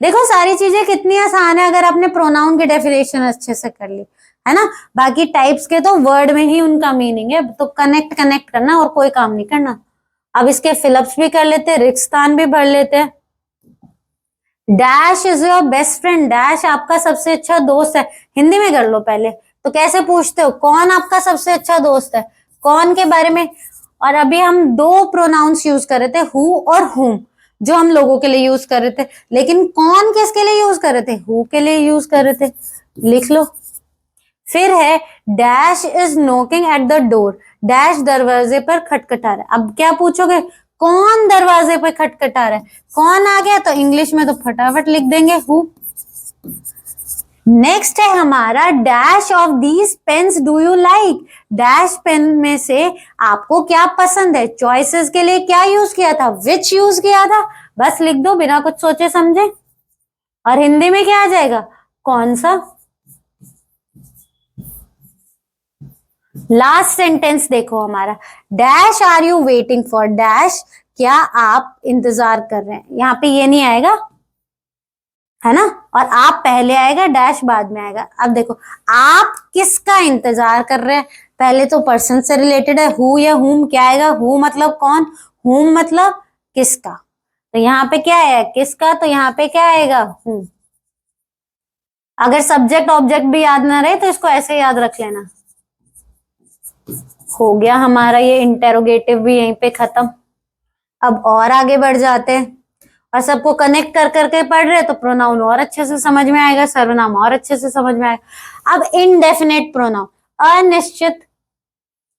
देखो सारी चीजें कितनी आसान है अगर आपने प्रोनाउन की डेफिनेशन अच्छे से कर ली, है ना। बाकी टाइप्स के तो वर्ड में ही उनका मीनिंग है, तो कनेक्ट करना और कोई काम नहीं करना। अब इसके फिलअप्स भी कर लेते हैं, रिक्तस्थान भी भर लेते हैं। Dash is your best friend, dash आपका सबसे अच्छा दोस्त है। हिंदी में कर लो पहले, तो कैसे पूछते हो, कौन आपका सबसे अच्छा दोस्त है, कौन के बारे में। और अभी हम दो प्रोनाउंस यूज कर रहे थे, हु और हुम, जो हम लोगों के लिए यूज कर रहे थे, लेकिन कौन किसके लिए यूज कर रहे थे, हु के लिए यूज कर रहे थे, लिख लो। फिर है dash is knocking at the door, dash दरवाजे पर खटखटा रहा है। अब क्या पूछोगे, कौन दरवाजे पर खटखटा रहा है, कौन आ गया, तो इंग्लिश में तो फटाफट लिख देंगे हु। नेक्स्ट है हमारा dash of these pens do you like, dash pen में से आपको क्या पसंद है। चॉइसेस के लिए क्या यूज किया था, विच यूज किया था, बस लिख दो बिना कुछ सोचे समझे। और हिंदी में क्या आ जाएगा, कौन सा। लास्ट सेंटेंस देखो हमारा, dash are you waiting for, dash क्या आप इंतजार कर रहे हैं, यहाँ पे ये नहीं आएगा, है ना, और आप पहले आएगा, डैश बाद में आएगा। अब देखो आप किसका इंतजार कर रहे हैं, पहले तो पर्सन से रिलेटेड है, हु या हुम, क्या आएगा, हु मतलब कौन, हुम मतलब किसका, तो यहाँ पे क्या है, किसका, तो यहाँ पे क्या आएगा, हु। अगर सब्जेक्ट ऑब्जेक्ट भी याद ना रहे तो इसको ऐसे याद रख लेना। हो गया हमारा ये इंटेरोगेटिव भी यहीं पे खत्म। अब और आगे बढ़ जाते हैं, और सबको कनेक्ट कर करके पढ़ रहे तो प्रोनाउन और अच्छे से समझ में आएगा, सर्वनाम और अच्छे से समझ में आएगा। अब इनडेफिनेट प्रोनाउन, अनिश्चित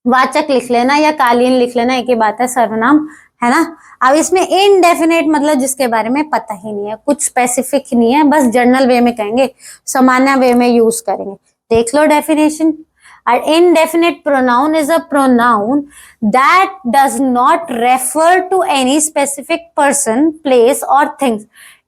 वाचक लिख लेना या कालीन लिख लेना, एक ही बात है, सर्वनाम, है ना। अब इसमें इनडेफिनेट मतलब जिसके बारे में पता ही नहीं है, कुछ स्पेसिफिक नहीं है, बस जनरल वे में कहेंगे, सामान्य वे में यूज करेंगे। देख लो definition. An indefinite pronoun is a pronoun that does not refer to any specific person, place or things.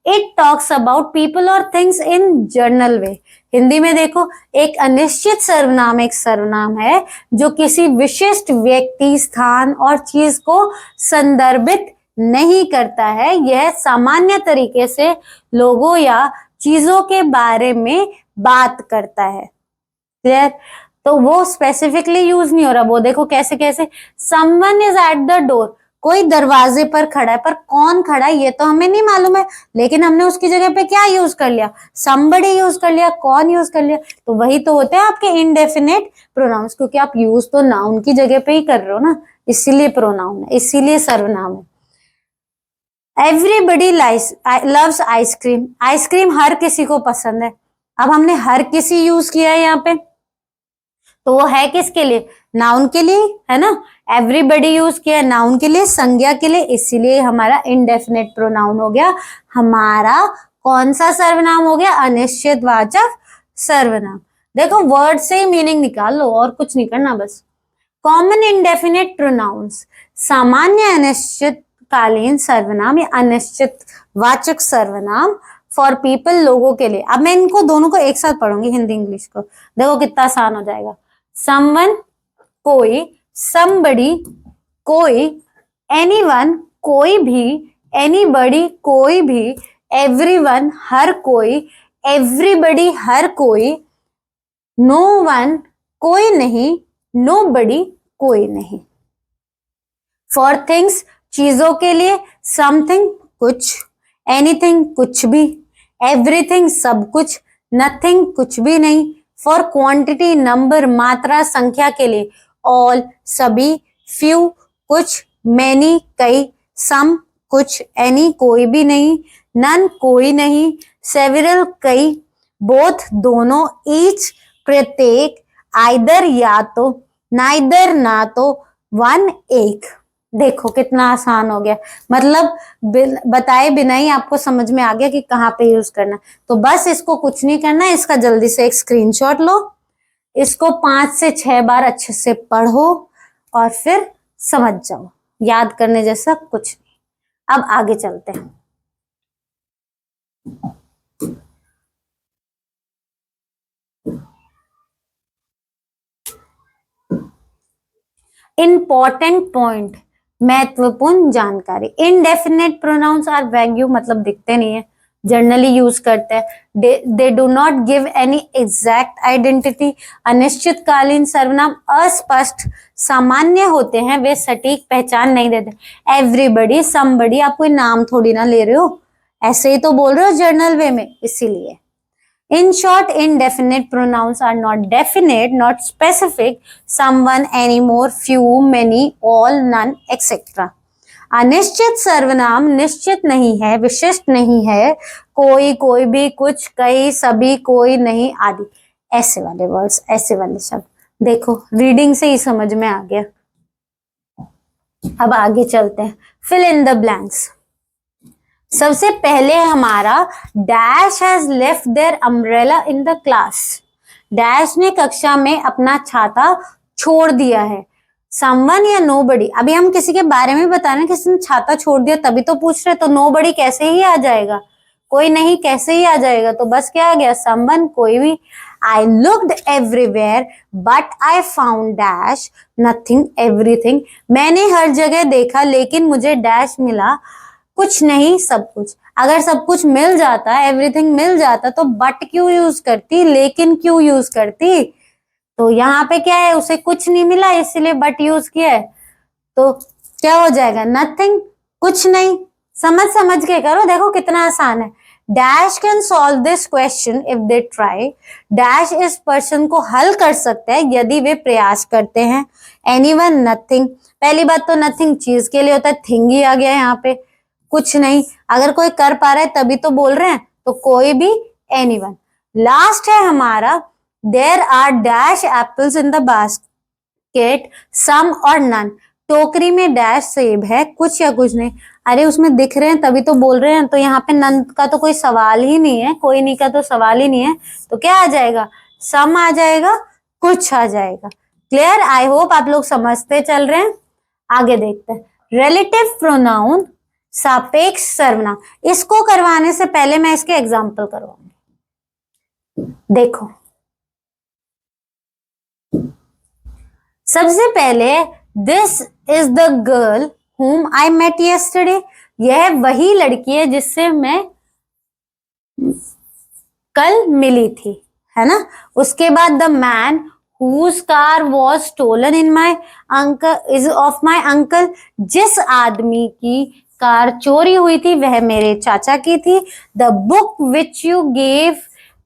It talks about people or things in general way. Hindi में देखो, एक अनिश्चित सर्वनाम एक सर्वनाम है जो किसी विशिष्ट व्यक्ति, स्थान और चीज को संदर्भित नहीं करता है। यह सामान्य तरीके से लोगों या चीजों के बारे में बात करता है। क्लियर, तो वो स्पेसिफिकली यूज नहीं हो रहा। वो देखो कैसे कैसे, someone is at the door, कोई दरवाजे पर खड़ा है, पर कौन खड़ा है ये तो हमें नहीं मालूम है, लेकिन हमने उसकी जगह पे क्या यूज कर लिया, somebody यूज कर लिया, कौन यूज कर लिया, तो वही तो होते हैं आपके इनडेफिनेट प्रोनाउंस, क्योंकि आप यूज तो नाउन की जगह पे ही कर रहे हो ना, इसीलिए प्रोनाउन है, इसीलिए सर्वनाम है। एवरीबडी लव्स आइसक्रीम, आइसक्रीम हर किसी को पसंद है। अब हमने हर किसी यूज किया है यहाँ पे, तो वो है किसके लिए, नाउन के लिए, है ना। एवरीबडी यूज किया नाउन के लिए, संज्ञा के लिए, इसीलिए हमारा इनडेफिनेट प्रोनाउन हो गया। हमारा कौन सा सर्वनाम हो गया, अनिश्चितवाचक सर्वनाम। देखो वर्ड से ही मीनिंग निकाल लो, और कुछ नहीं करना बस। कॉमन इंडेफिनेट प्रोनाउंस, सामान्य अनिश्चितकालीन सर्वनाम या अनिश्चित वाचक सर्वनाम फॉर पीपल, लोगों के लिए। अब मैं इनको दोनों को एक साथ पढ़ूंगी, हिंदी इंग्लिश को, देखो कितना आसान हो जाएगा। समवन कोई, somebody कोई, anyone कोई भी, anybody कोई भी, everyone हर कोई, everybody हर कोई, no one कोई नहीं, nobody कोई नहीं। for things चीजों के लिए, something कुछ, anything कुछ भी, everything सब कुछ, nothing कुछ भी नहीं। for quantity नंबर मात्रा संख्या के लिए, all सभी, few कुछ, many कई, some कुछ, any कोई भी नहीं, none कोई नहीं, several कई, both दोनों, each प्रत्येक, either या तो, neither ना तो, one एक। देखो कितना आसान हो गया, मतलब बताए बिना ही आपको समझ में आ गया कि कहाँ पे यूज करना। तो बस इसको कुछ नहीं करना, इसका जल्दी से एक स्क्रीनशॉट लो, इसको 5 से 6 बार अच्छे से पढ़ो और फिर समझ जाओ, याद करने जैसा कुछ नहीं। अब आगे चलते हैं। इंपॉर्टेंट पॉइंट, महत्वपूर्ण जानकारी। इनडेफिनेट प्रोनाउंस आर वैग्यू, मतलब दिखते नहीं है, जनरली यूज करते हैं। They do not give any exact identity. अनिश्चितकालीन सर्वनाम अस्पष्ट सामान्य होते हैं, वे सटीक पहचान नहीं देते। एवरीबडी, समबडी, आप कोई नाम थोड़ी ना ले रहे हो, ऐसे ही तो बोल रहे हो जर्नल वे में, इसीलिए। In short, indefinite pronouns are not definite, not specific, someone, anymore, few, many, all, none, etc. अनिश्चित सर्वनाम निश्चित नहीं है, विशिष्ट नहीं है, कोई, कोई भी, कुछ, कई, सभी, कोई नहीं आदि, ऐसे वाले वर्ड्स, ऐसे वाले शब्द। देखो रीडिंग से ही समझ में आ गया। अब आगे चलते हैं, फिल इन द ब्लैंक्स। सबसे पहले हमारा dash has left their umbrella in the class. Dash ने कक्षा में अपना छाता छोड़ दिया है। समवन या नोबडी, अभी हम किसी के बारे में बता रहे हैं, किसी ने छाता छोड़ दिया तभी तो पूछ रहे, तो नोबडी कैसे ही आ जाएगा, कोई नहीं कैसे ही आ जाएगा, तो बस क्या आ गया, समवन कोई भी। I looked everywhere but I found dash nothing everything। मैंने हर जगह देखा लेकिन मुझे डैश मिला, कुछ नहीं सब कुछ। अगर सब कुछ मिल जाता, एवरीथिंग मिल जाता, तो बट क्यों यूज करती, लेकिन क्यों यूज करती। तो यहाँ पे क्या है, उसे कुछ नहीं मिला इसलिए बट यूज किया है, तो क्या हो जाएगा, नथिंग कुछ नहीं। समझ के करो, देखो कितना आसान है। Dash can solve this question if they try. Dash इस पर्सन को हल कर सकते हैं यदि वे प्रयास करते हैं। एनीवन, नथिंग, पहली बात तो नथिंग चीज के लिए होता है, थिंग ही आ गया यहाँ पे, कुछ नहीं। अगर कोई कर पा रहा है तभी तो बोल रहे हैं, तो कोई भी, एनीवन। लास्ट है हमारा, there are dash apples in the basket, some और नन। टोकरी में डैश सेब है, कुछ या कुछ नहीं। अरे उसमें दिख रहे हैं तभी तो बोल रहे हैं, तो यहाँ पे नन का तो कोई सवाल ही नहीं है, कोई नहीं का तो सवाल ही नहीं है, तो क्या आ जाएगा, सम आ जाएगा, कुछ आ जाएगा। क्लियर, आई होप आप लोग समझते चल रहे हैं। आगे देखते हैं, रिलेटिव प्रोनाउन, सापेक्ष सर्वनाम। इसको करवाने से पहले मैं इसके एग्जाम्पल करवाऊंगी। देखो सबसे पहले, this is the girl whom I met yesterday। यह वही लड़की है जिससे मैं कल मिली थी, है ना। उसके बाद the man whose car was stolen in my uncle is of my uncle, जिस आदमी की कार चोरी हुई थी वह मेरे चाचा की थी। The book which you gave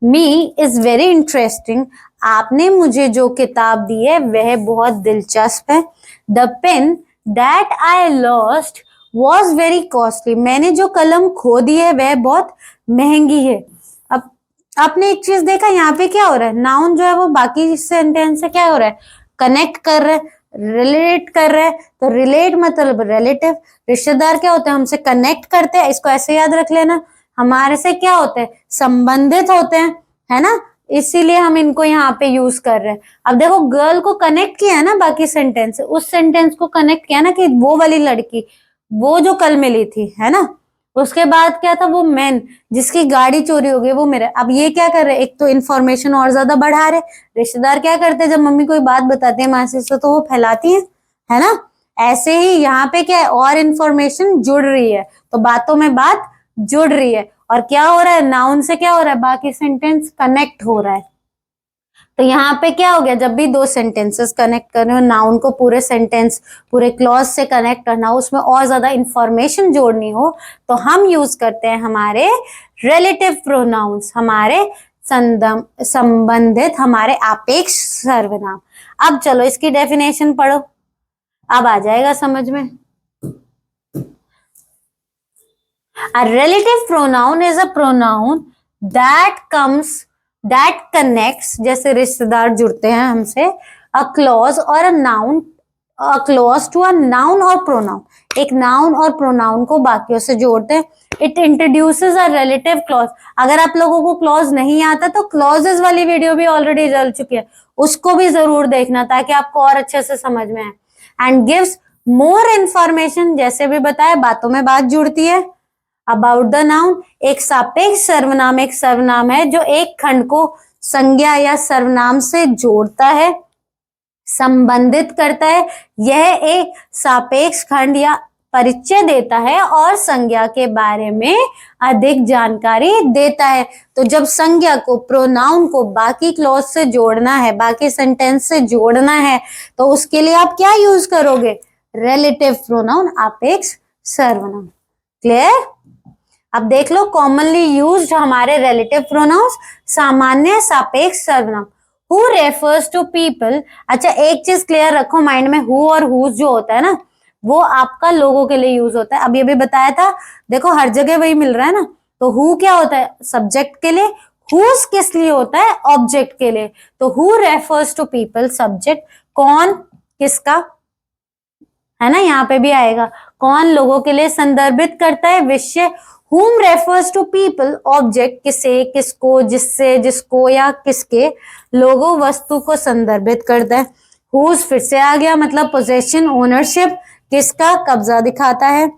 me is very interesting, आपने मुझे जो किताब दी है वह बहुत दिलचस्प है। The pen that I lost was very costly, मैंने जो कलम खो दी है वह बहुत महंगी है। अब आपने एक चीज देखा, यहाँ पे क्या हो रहा है, नाउन जो है वो बाकी सेंटेंस से क्या हो रहा है, कनेक्ट कर रहा है, रिलेट कर रहा है। तो रिलेट मतलब रिलेटिव, रिश्तेदार क्या होते हैं, हमसे कनेक्ट करते हैं, इसको ऐसे याद रख लेना, हमारे से क्या होते हैं, संबंधित होते हैं, है ना, इसीलिए हम इनको यहाँ पे यूज कर रहे हैं। अब देखो गर्ल को कनेक्ट किया है ना बाकी सेंटेंस से, उस सेंटेंस को कनेक्ट किया ना कि वो वाली लड़की, वो जो कल मिली थी, है ना। उसके बाद क्या था, वो मैन जिसकी गाड़ी चोरी हो गई वो मेरा। अब ये क्या कर रहे हैं, एक तो इन्फॉर्मेशन और ज्यादा बढ़ा रहे। रिश्तेदार क्या करते हैं, जब मम्मी कोई बात बताते हैं मासी से तो वो फैलाती है ना। ऐसे ही यहाँ पे क्या है, और इन्फॉर्मेशन जुड़ रही है, तो बातों में बात जुड़ रही है, और क्या हो रहा है, नाउन से क्या हो रहा है, बाकी सेंटेंस कनेक्ट हो रहा है। तो यहाँ पे क्या हो गया, जब भी दो सेंटेंसेस कनेक्ट कर रहे हो, नाउन को पूरे सेंटेंस पूरे क्लॉज से कनेक्ट करना हो, उसमें और ज्यादा इंफॉर्मेशन जोड़नी हो, तो हम यूज करते हैं हमारे रिलेटिव प्रोनाउंस, हमारे संबंधित, हमारे आपेक्ष सर्वनाम। अब चलो इसकी डेफिनेशन पढ़ो, अब आ जाएगा समझ में। A relative pronoun is a pronoun that connects, जैसे रिश्तेदार जुड़ते हैं हमसे, a clause or a noun, a clause to a noun or pronoun, एक नाउन और प्रोनाउन को बाकियों से जोड़ते हैं। It introduces a relative clause, अगर आप लोगों को क्लॉज नहीं आता तो क्लॉजेस वाली वीडियो भी ऑलरेडी चल चुकी है, उसको भी जरूर देखना ताकि आपको और अच्छे से समझ में आए। एंड गिव्स मोर इन्फॉर्मेशन, जैसे भी बताया बातों में बात जुड़ती है। अबाउट द नाउन, एक सापेक्ष सर्वनाम एक सर्वनाम है जो एक खंड को संज्ञा या सर्वनाम से जोड़ता है, संबंधित करता है। यह एक सापेक्ष खंड या परिचय देता है और संज्ञा के बारे में अधिक जानकारी देता है। तो जब संज्ञा को, प्रोनाउन को बाकी क्लॉज से जोड़ना है, बाकी सेंटेंस से जोड़ना है, तो उसके लिए आप क्या यूज करोगे, रिलेटिव प्रोनाउन, आपेक्ष सर्वनाम। क्लियर। अब देख लो कॉमनली यूज्ड हमारे रिलेटिव प्रोनाउंस, सामान्य सापेक्ष सर्वनाम। हु रेफर्स टू पीपल, अच्छा एक चीज क्लियर रखो माइंड में, हु और हुज जो होता है ना, वो आपका लोगों के लिए यूज होता है। अब ये भी बताया था, देखो हर जगह वही मिल रहा है ना। तो हु क्या होता है, सब्जेक्ट के लिए, हुज किस लिए होता है, ऑब्जेक्ट के लिए। तो who refers to people subject, कौन किसका, है ना, यहाँ पे भी आएगा, कौन लोगों के लिए संदर्भित करता है विषय। whom refers to people object, किसे, किसको, जिससे, जिसको या किसके। लोगो वस्तु को संदर्भित करता है। whose फिर से आ गया, मतलब पोजेशन, ओनरशिप, किसका, कब्जा दिखाता है।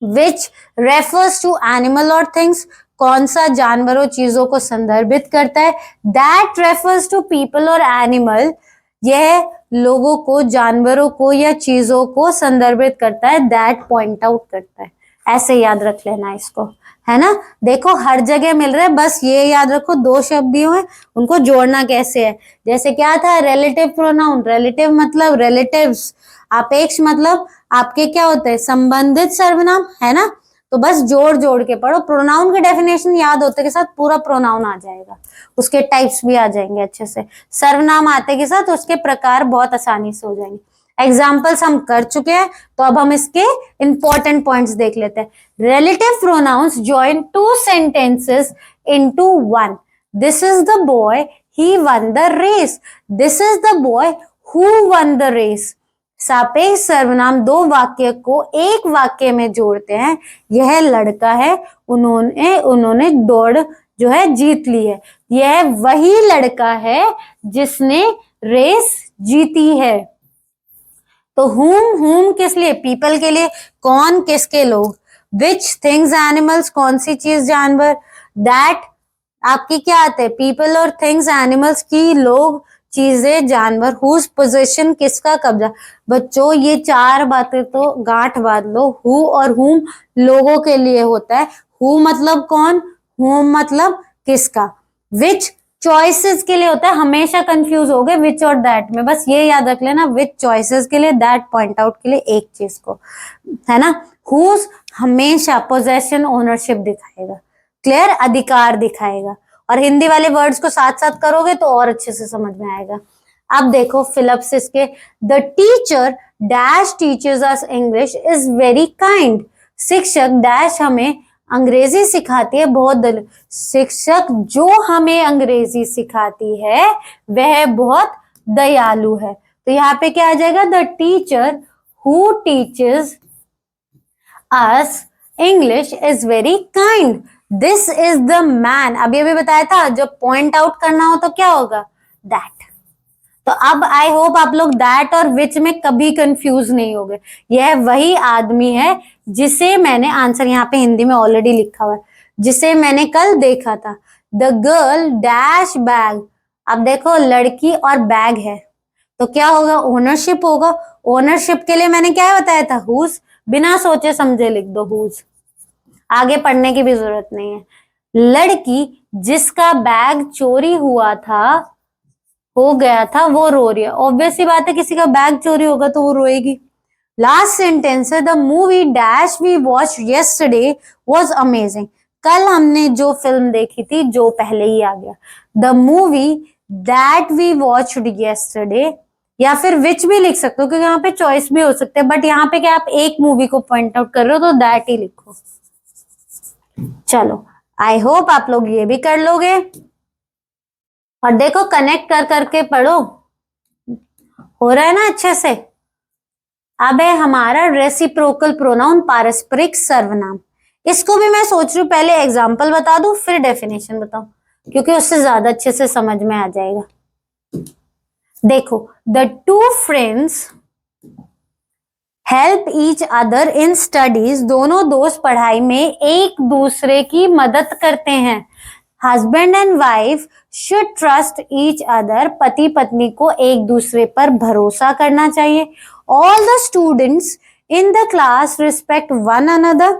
which refers to animal और things, कौन सा जानवरों चीजों को संदर्भित करता है। that refers to people और animal, यह लोगों को, जानवरों को या चीजों को संदर्भित करता है। that पॉइंट आउट करता है, ऐसे याद रख लेना इसको, है ना। देखो हर जगह मिल रहा है, बस ये याद रखो दो शब्द दिए हैं, उनको जोड़ना कैसे है। जैसे क्या था, रिलेटिव प्रोनाउन, रिलेटिव मतलब रिलेटिव्स, आपेक्ष मतलब आपके क्या होते हैं, संबंधित सर्वनाम, है ना। तो बस जोड़ जोड़ के पढ़ो, प्रोनाउन के डेफिनेशन याद होते के साथ पूरा प्रोनाउन आ जाएगा, उसके टाइप्स भी आ जाएंगे अच्छे से, सर्वनाम आते के साथ उसके प्रकार बहुत आसानी से हो जाएंगे। एग्जाम्पल्स हम कर चुके हैं, तो अब हम इसके इंपॉर्टेंट पॉइंट्स देख लेते हैं। Relative pronouns join two sentences into one. This is the boy, he won the race. This is the boy who won the race. सापेक्ष सर्वनाम दो वाक्य को एक वाक्य में जोड़ते हैं। यह लड़का है, उन्होंने दौड़ जो है जीत ली है। यह वही लड़का है जिसने रेस जीती है। तो whom किस लिए, पीपल के लिए, कौन किसके, लोग। which things animals, कौन सी चीज जानवर। that आपकी क्या आते हैं, पीपल और थिंग्स, एनिमल्स की, लोग, चीजें, जानवर। whose possession किसका कब्जा। बच्चों ये चार बातें तो गांठ बांध लो, who और whom लोगों के लिए होता है। who मतलब कौन, whom मतलब किसका। which चॉइसेस के लिए होता है, हमेशा कंफ्यूज हो गए विच और दैट में, बस ये याद रख लेना, विच चॉइसेस के लिए, दैट पॉइंट आउट के लिए एक चीज को, है ना। हुज हमेशा पोजेशन ओनरशिप दिखाएगा, क्लियर, अधिकार दिखाएगा, और हिंदी वाले वर्ड्स को साथ साथ करोगे तो और अच्छे से समझ में आएगा। अब देखो फिलिप्स इसके, the teacher dash teachers us English is very kind, शिक्षक डैश हमें अंग्रेजी सिखाती है बहुत दयालु, शिक्षक जो हमें अंग्रेजी सिखाती है वह बहुत दयालु है। तो यहाँ पे क्या आ जाएगा, the teacher who teachers us English is very kind, this is the man, अभी अभी बताया था जब पॉइंट आउट करना हो तो क्या होगा, दैट। तो अब आई होप आप लोग दैट और विच में कभी कंफ्यूज नहीं होगे, यह वही आदमी है जिसे मैंने, आंसर यहाँ पे हिंदी में ऑलरेडी लिखा हुआ है, जिसे मैंने कल देखा था, द गर्ल डैश बैग, अब देखो लड़की और बैग है तो क्या होगा, ओनरशिप होगा, ओनरशिप के लिए मैंने क्या बताया था, हुज, बिना सोचे समझे लिख दो हुज, आगे पढ़ने की भी जरूरत नहीं है। लड़की जिसका बैग चोरी हुआ था, हो गया था, वो रो रही है, ऑब्वियस सी बात है किसी का बैग चोरी होगा तो वो रोएगी। लास्ट सेंटेंस है, the movie dash we watch yesterday was amazing, कल हमने जो फिल्म देखी थी, जो पहले ही आ गया, the movie that we watched yesterday, या फिर विच भी लिख सकते हो क्योंकि यहाँ पे चॉइस भी हो सकते हैं, बट यहाँ पे क्या आप एक मूवी को पॉइंट आउट कर रहे हो तो दैट ही लिखो। चलो आई होप आप लोग ये भी कर लोगे, और देखो कनेक्ट कर करके पढ़ो, हो रहा है ना अच्छे से। अब है हमारा रेसिप्रोकल प्रोनाउन, पारस्परिक सर्वनाम, इसको भी मैं सोच रही हूँ पहले एग्जाम्पल बता दूं फिर डेफिनेशन बताऊं, क्योंकि उससे ज्यादा अच्छे से समझ में आ जाएगा। देखो, the two friends help each other in studies, दोनों दोस्त पढ़ाई में एक दूसरे की मदद करते हैं। Husband and wife should trust each other, पति पत्नी को एक दूसरे पर भरोसा करना चाहिए। All the students in the class respect one another,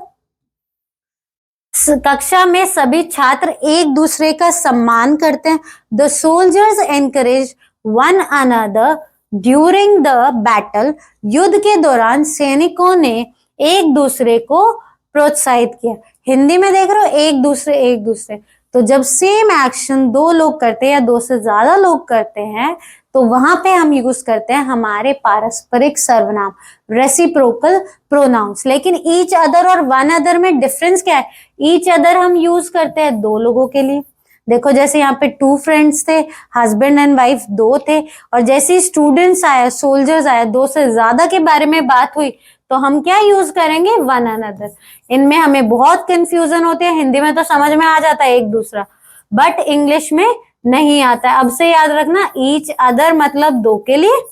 कक्षा में सभी छात्र एक दूसरे का सम्मान करते हैं। The soldiers encourage one another during the battle, युद्ध के दौरान सैनिकों ने एक दूसरे को प्रोत्साहित किया। हिंदी में देख रहे हो, एक दूसरे, तो जब सेम एक्शन दो लोग करते हैं या दो से ज्यादा लोग करते हैं तो वहां पे हम यूज करते हैं हमारे पारस्परिक सर्वनाम, रेसिप्रोकल प्रोनाउंस। लेकिन ईच अदर और वन अदर में डिफरेंस क्या है, ईच अदर हम यूज करते हैं दो लोगों के लिए, देखो जैसे यहाँ पे टू फ्रेंड्स थे, हस्बैंड एंड वाइफ दो थे, और जैसे स्टूडेंट्स आए, सोल्जर्स आए, दो से ज्यादा के बारे में बात हुई तो हम क्या यूज करेंगे, वन अनदर। इनमें हमें बहुत कंफ्यूजन होती है, हिंदी में तो समझ में आ जाता है एक दूसरा, बट इंग्लिश में नहीं आता है। अब से याद रखना, ईच अदर मतलब दो के लिए,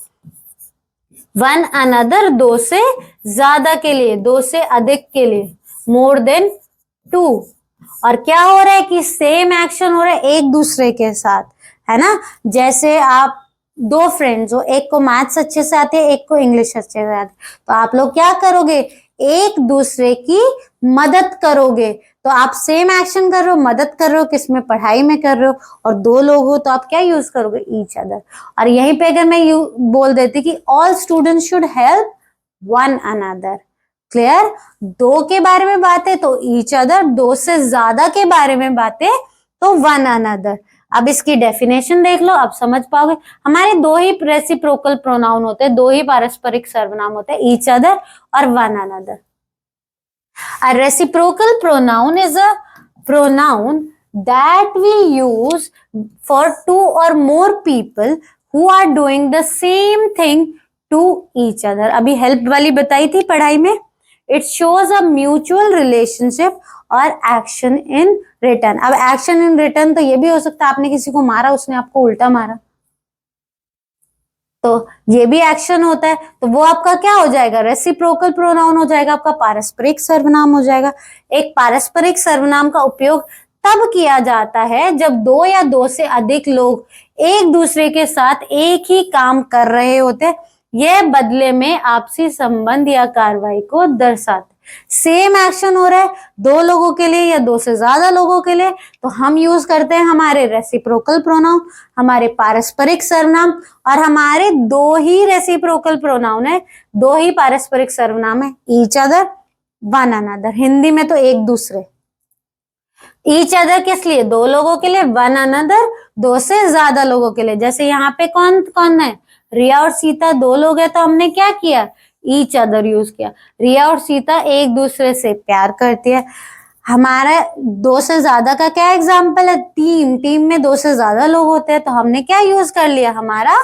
वन अनदर दो से ज्यादा के लिए, दो से अधिक के लिए, मोर देन टू। और क्या हो रहा है कि सेम एक्शन हो रहा है एक दूसरे के साथ, है ना। जैसे आप दो फ्रेंड्स हो, एक को मैथ्स अच्छे से आते हैं, एक को इंग्लिश अच्छे से आते, तो आप लोग क्या करोगे, एक दूसरे की मदद करोगे। तो आप सेम एक्शन कर रहे हो, मदद कर रहे हो, किसमें, पढ़ाई में कर रहे हो, और दो लोग हो तो आप क्या यूज करोगे, ईच अदर। और यहीं पे अगर मैं यू बोल देती कि all students should help one another, clear. दो के बारे में बातें तो ईच अदर, दो से ज्यादा के बारे में बातें तो वन अनदर। अब इसकी डेफिनेशन देख लो, अब समझ पाओगे। हमारे दो ही रेसिप्रोकल प्रोनाउन होते हैं, दो ही पारस्परिक सर्वनाम होते हैं, ईच अदर और one another. A reciprocal pronoun is a pronoun that we use for two or more people who are doing the same thing to each other. अभी हेल्प वाली बताई थी पढ़ाई में। It shows a mutual relationship or action in return. अब action in return तो ये भी हो सकता है आपने किसी को मारा, उसने आपको उल्टा मारा, तो ये भी एक्शन होता है, तो वो आपका क्या हो जाएगा, रेसिप्रोकल प्रोनाउन हो जाएगा, आपका पारस्परिक सर्वनाम हो जाएगा। एक पारस्परिक सर्वनाम का उपयोग तब किया जाता है जब दो या दो से अधिक लोग एक दूसरे के साथ एक ही काम कर रहे होते हैं, यह बदले में आपसी संबंध या कार्रवाई को दर्शाते। सेम एक्शन हो रहा है दो लोगों के लिए या दो से ज्यादा लोगों के लिए, तो हम यूज करते हैं हमारे रेसिप्रोकल प्रोनाउन, हमारे पारस्परिक सर्वनाम, और हमारे दो ही रेसिप्रोकल प्रोनाउन है, दो ही पारस्परिक सर्वनाम है, each other, one another. Hindi में तो एक दूसरे। ईच अदर किस लिए? दो लोगों के लिए, वन अनदर दो से ज्यादा लोगों के लिए। जैसे यहाँ पे कौन कौन है? रिया और सीता दो लोग हैं, तो हमने क्या किया? ईच अदर यूज किया। रिया और सीता एक दूसरे से प्यार करती है। हमारा दो से ज्यादा का क्या एग्जाम्पल है? टीम, टीम में दो से ज्यादा लोग होते हैं, तो हमने क्या यूज कर लिया? हमारा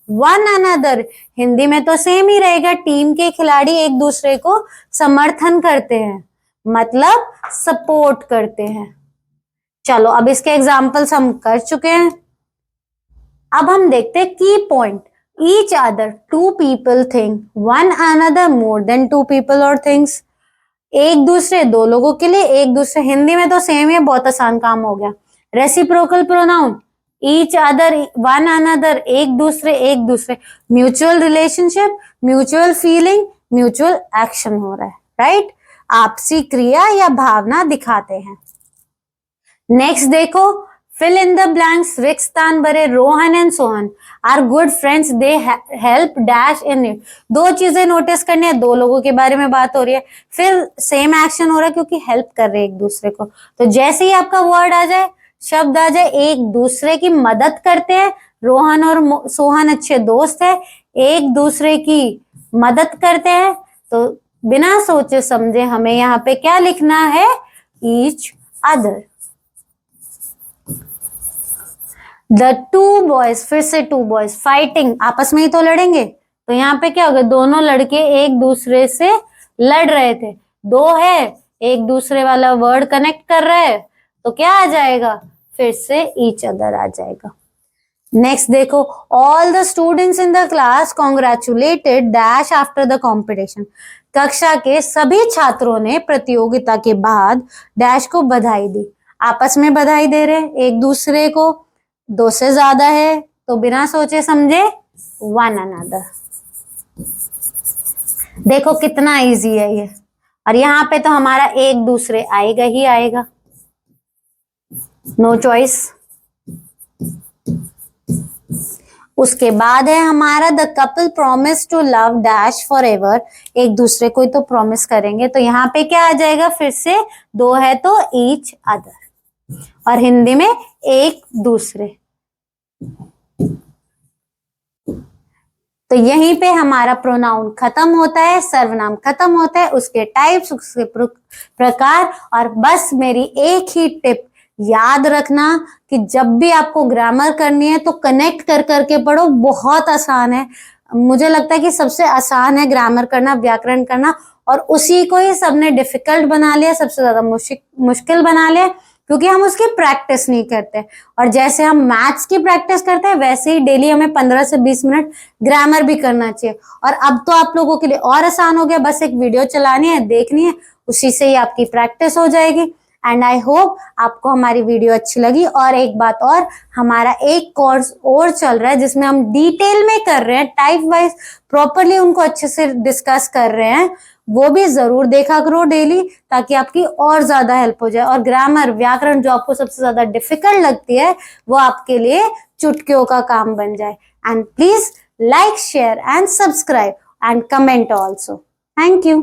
वन अनदर। हिंदी में तो सेम ही रहेगा, टीम के खिलाड़ी एक दूसरे को समर्थन करते हैं, मतलब सपोर्ट करते हैं। चलो अब इसके एग्जाम्पल्स हम कर चुके हैं। अब हम देखते हैं की point. Each other, two people think, one another more than two people और थिंग्स। एक दूसरे दो लोगों के लिए, एक दूसरे, हिंदी में तो सेम है, बहुत आसान काम हो गया। Reciprocal pronoun, each other, one another, एक दूसरे, एक दूसरे। Mutual relationship, mutual feeling, mutual action हो रहा है, राइट? आपसी क्रिया या भावना दिखाते हैं। नेक्स्ट देखो, fill in the blanks, रिक्त स्थान भरे। Rohan and Sohan are good friends, they help dash in it. दो चीजें नोटिस करनी है, दो लोगों के बारे में बात हो रही है, फिर सेम एक्शन हो रहा है क्योंकि हेल्प कर रहे हैं एक दूसरे को। तो जैसे ही आपका वर्ड आ जाए, शब्द आ जाए, एक दूसरे की मदद करते हैं। रोहन और सोहन अच्छे दोस्त है, एक दूसरे की मदद करते हैं, तो बिना सोचे समझे हमें यहाँ पे क्या लिखना है? Each other. The two boys, फिर से टू बॉयज फाइटिंग, आपस में ही तो लड़ेंगे, तो यहाँ पे क्या होगा? दोनों लड़के एक दूसरे से लड़ रहे थे। दो है, एक दूसरे वाला वर्ड कनेक्ट कर रहा है, तो क्या आ जाएगा? फिर से ईच अदर आ जाएगा। नेक्स्ट देखो, all the students in the class congratulated dash after the competition. कक्षा के सभी छात्रों ने प्रतियोगिता के बाद डैश को बधाई दी। आपस में बधाई दे रहे हैं एक दूसरे को, दो से ज्यादा है तो बिना सोचे समझे वन अनदर। देखो कितना इजी है ये। और यहाँ पे तो हमारा एक दूसरे आएगा ही आएगा, नो चॉइस। उसके बाद है हमारा the couple promise to love dash forever. एक दूसरे को ही तो प्रॉमिस करेंगे, तो यहाँ पे क्या आ जाएगा? फिर से दो है तो ईच अदर, और हिंदी में एक दूसरे। तो यहीं पे हमारा प्रोनाउन खत्म होता है, सर्वनाम खत्म होता है, उसके टाइप्स, उसके प्रकार। और बस मेरी एक ही टिप याद रखना कि जब भी आपको ग्रामर करनी है तो कनेक्ट कर करके पढ़ो, बहुत आसान है। मुझे लगता है कि सबसे आसान है ग्रामर करना, व्याकरण करना, और उसी को ही सबने डिफिकल्ट बना लिया, सबसे ज्यादा मुश्किल बना लिया, क्योंकि हम उसकी प्रैक्टिस नहीं करते। और जैसे हम मैथ्स की प्रैक्टिस करते हैं, वैसे ही डेली हमें 15 से 20 मिनट ग्रामर भी करना चाहिए। और अब तो आप लोगों के लिए और आसान हो गया, बस एक वीडियो चलानी है, देखनी है, उसी से ही आपकी प्रैक्टिस हो जाएगी। एंड आई होप आपको हमारी वीडियो अच्छी लगी। और एक बात और, हमारा एक कोर्स और चल रहा है जिसमें हम डिटेल में कर रहे हैं, टाइप वाइज प्रॉपरली उनको अच्छे से डिस्कस कर रहे हैं, वो भी जरूर देखा करो डेली, ताकि आपकी और ज्यादा हेल्प हो जाए। और ग्रामर, व्याकरण जो आपको सबसे ज्यादा डिफिकल्ट लगती है, वो आपके लिए चुटकियों का काम बन जाए। And please like, share and subscribe and comment also. Thank you.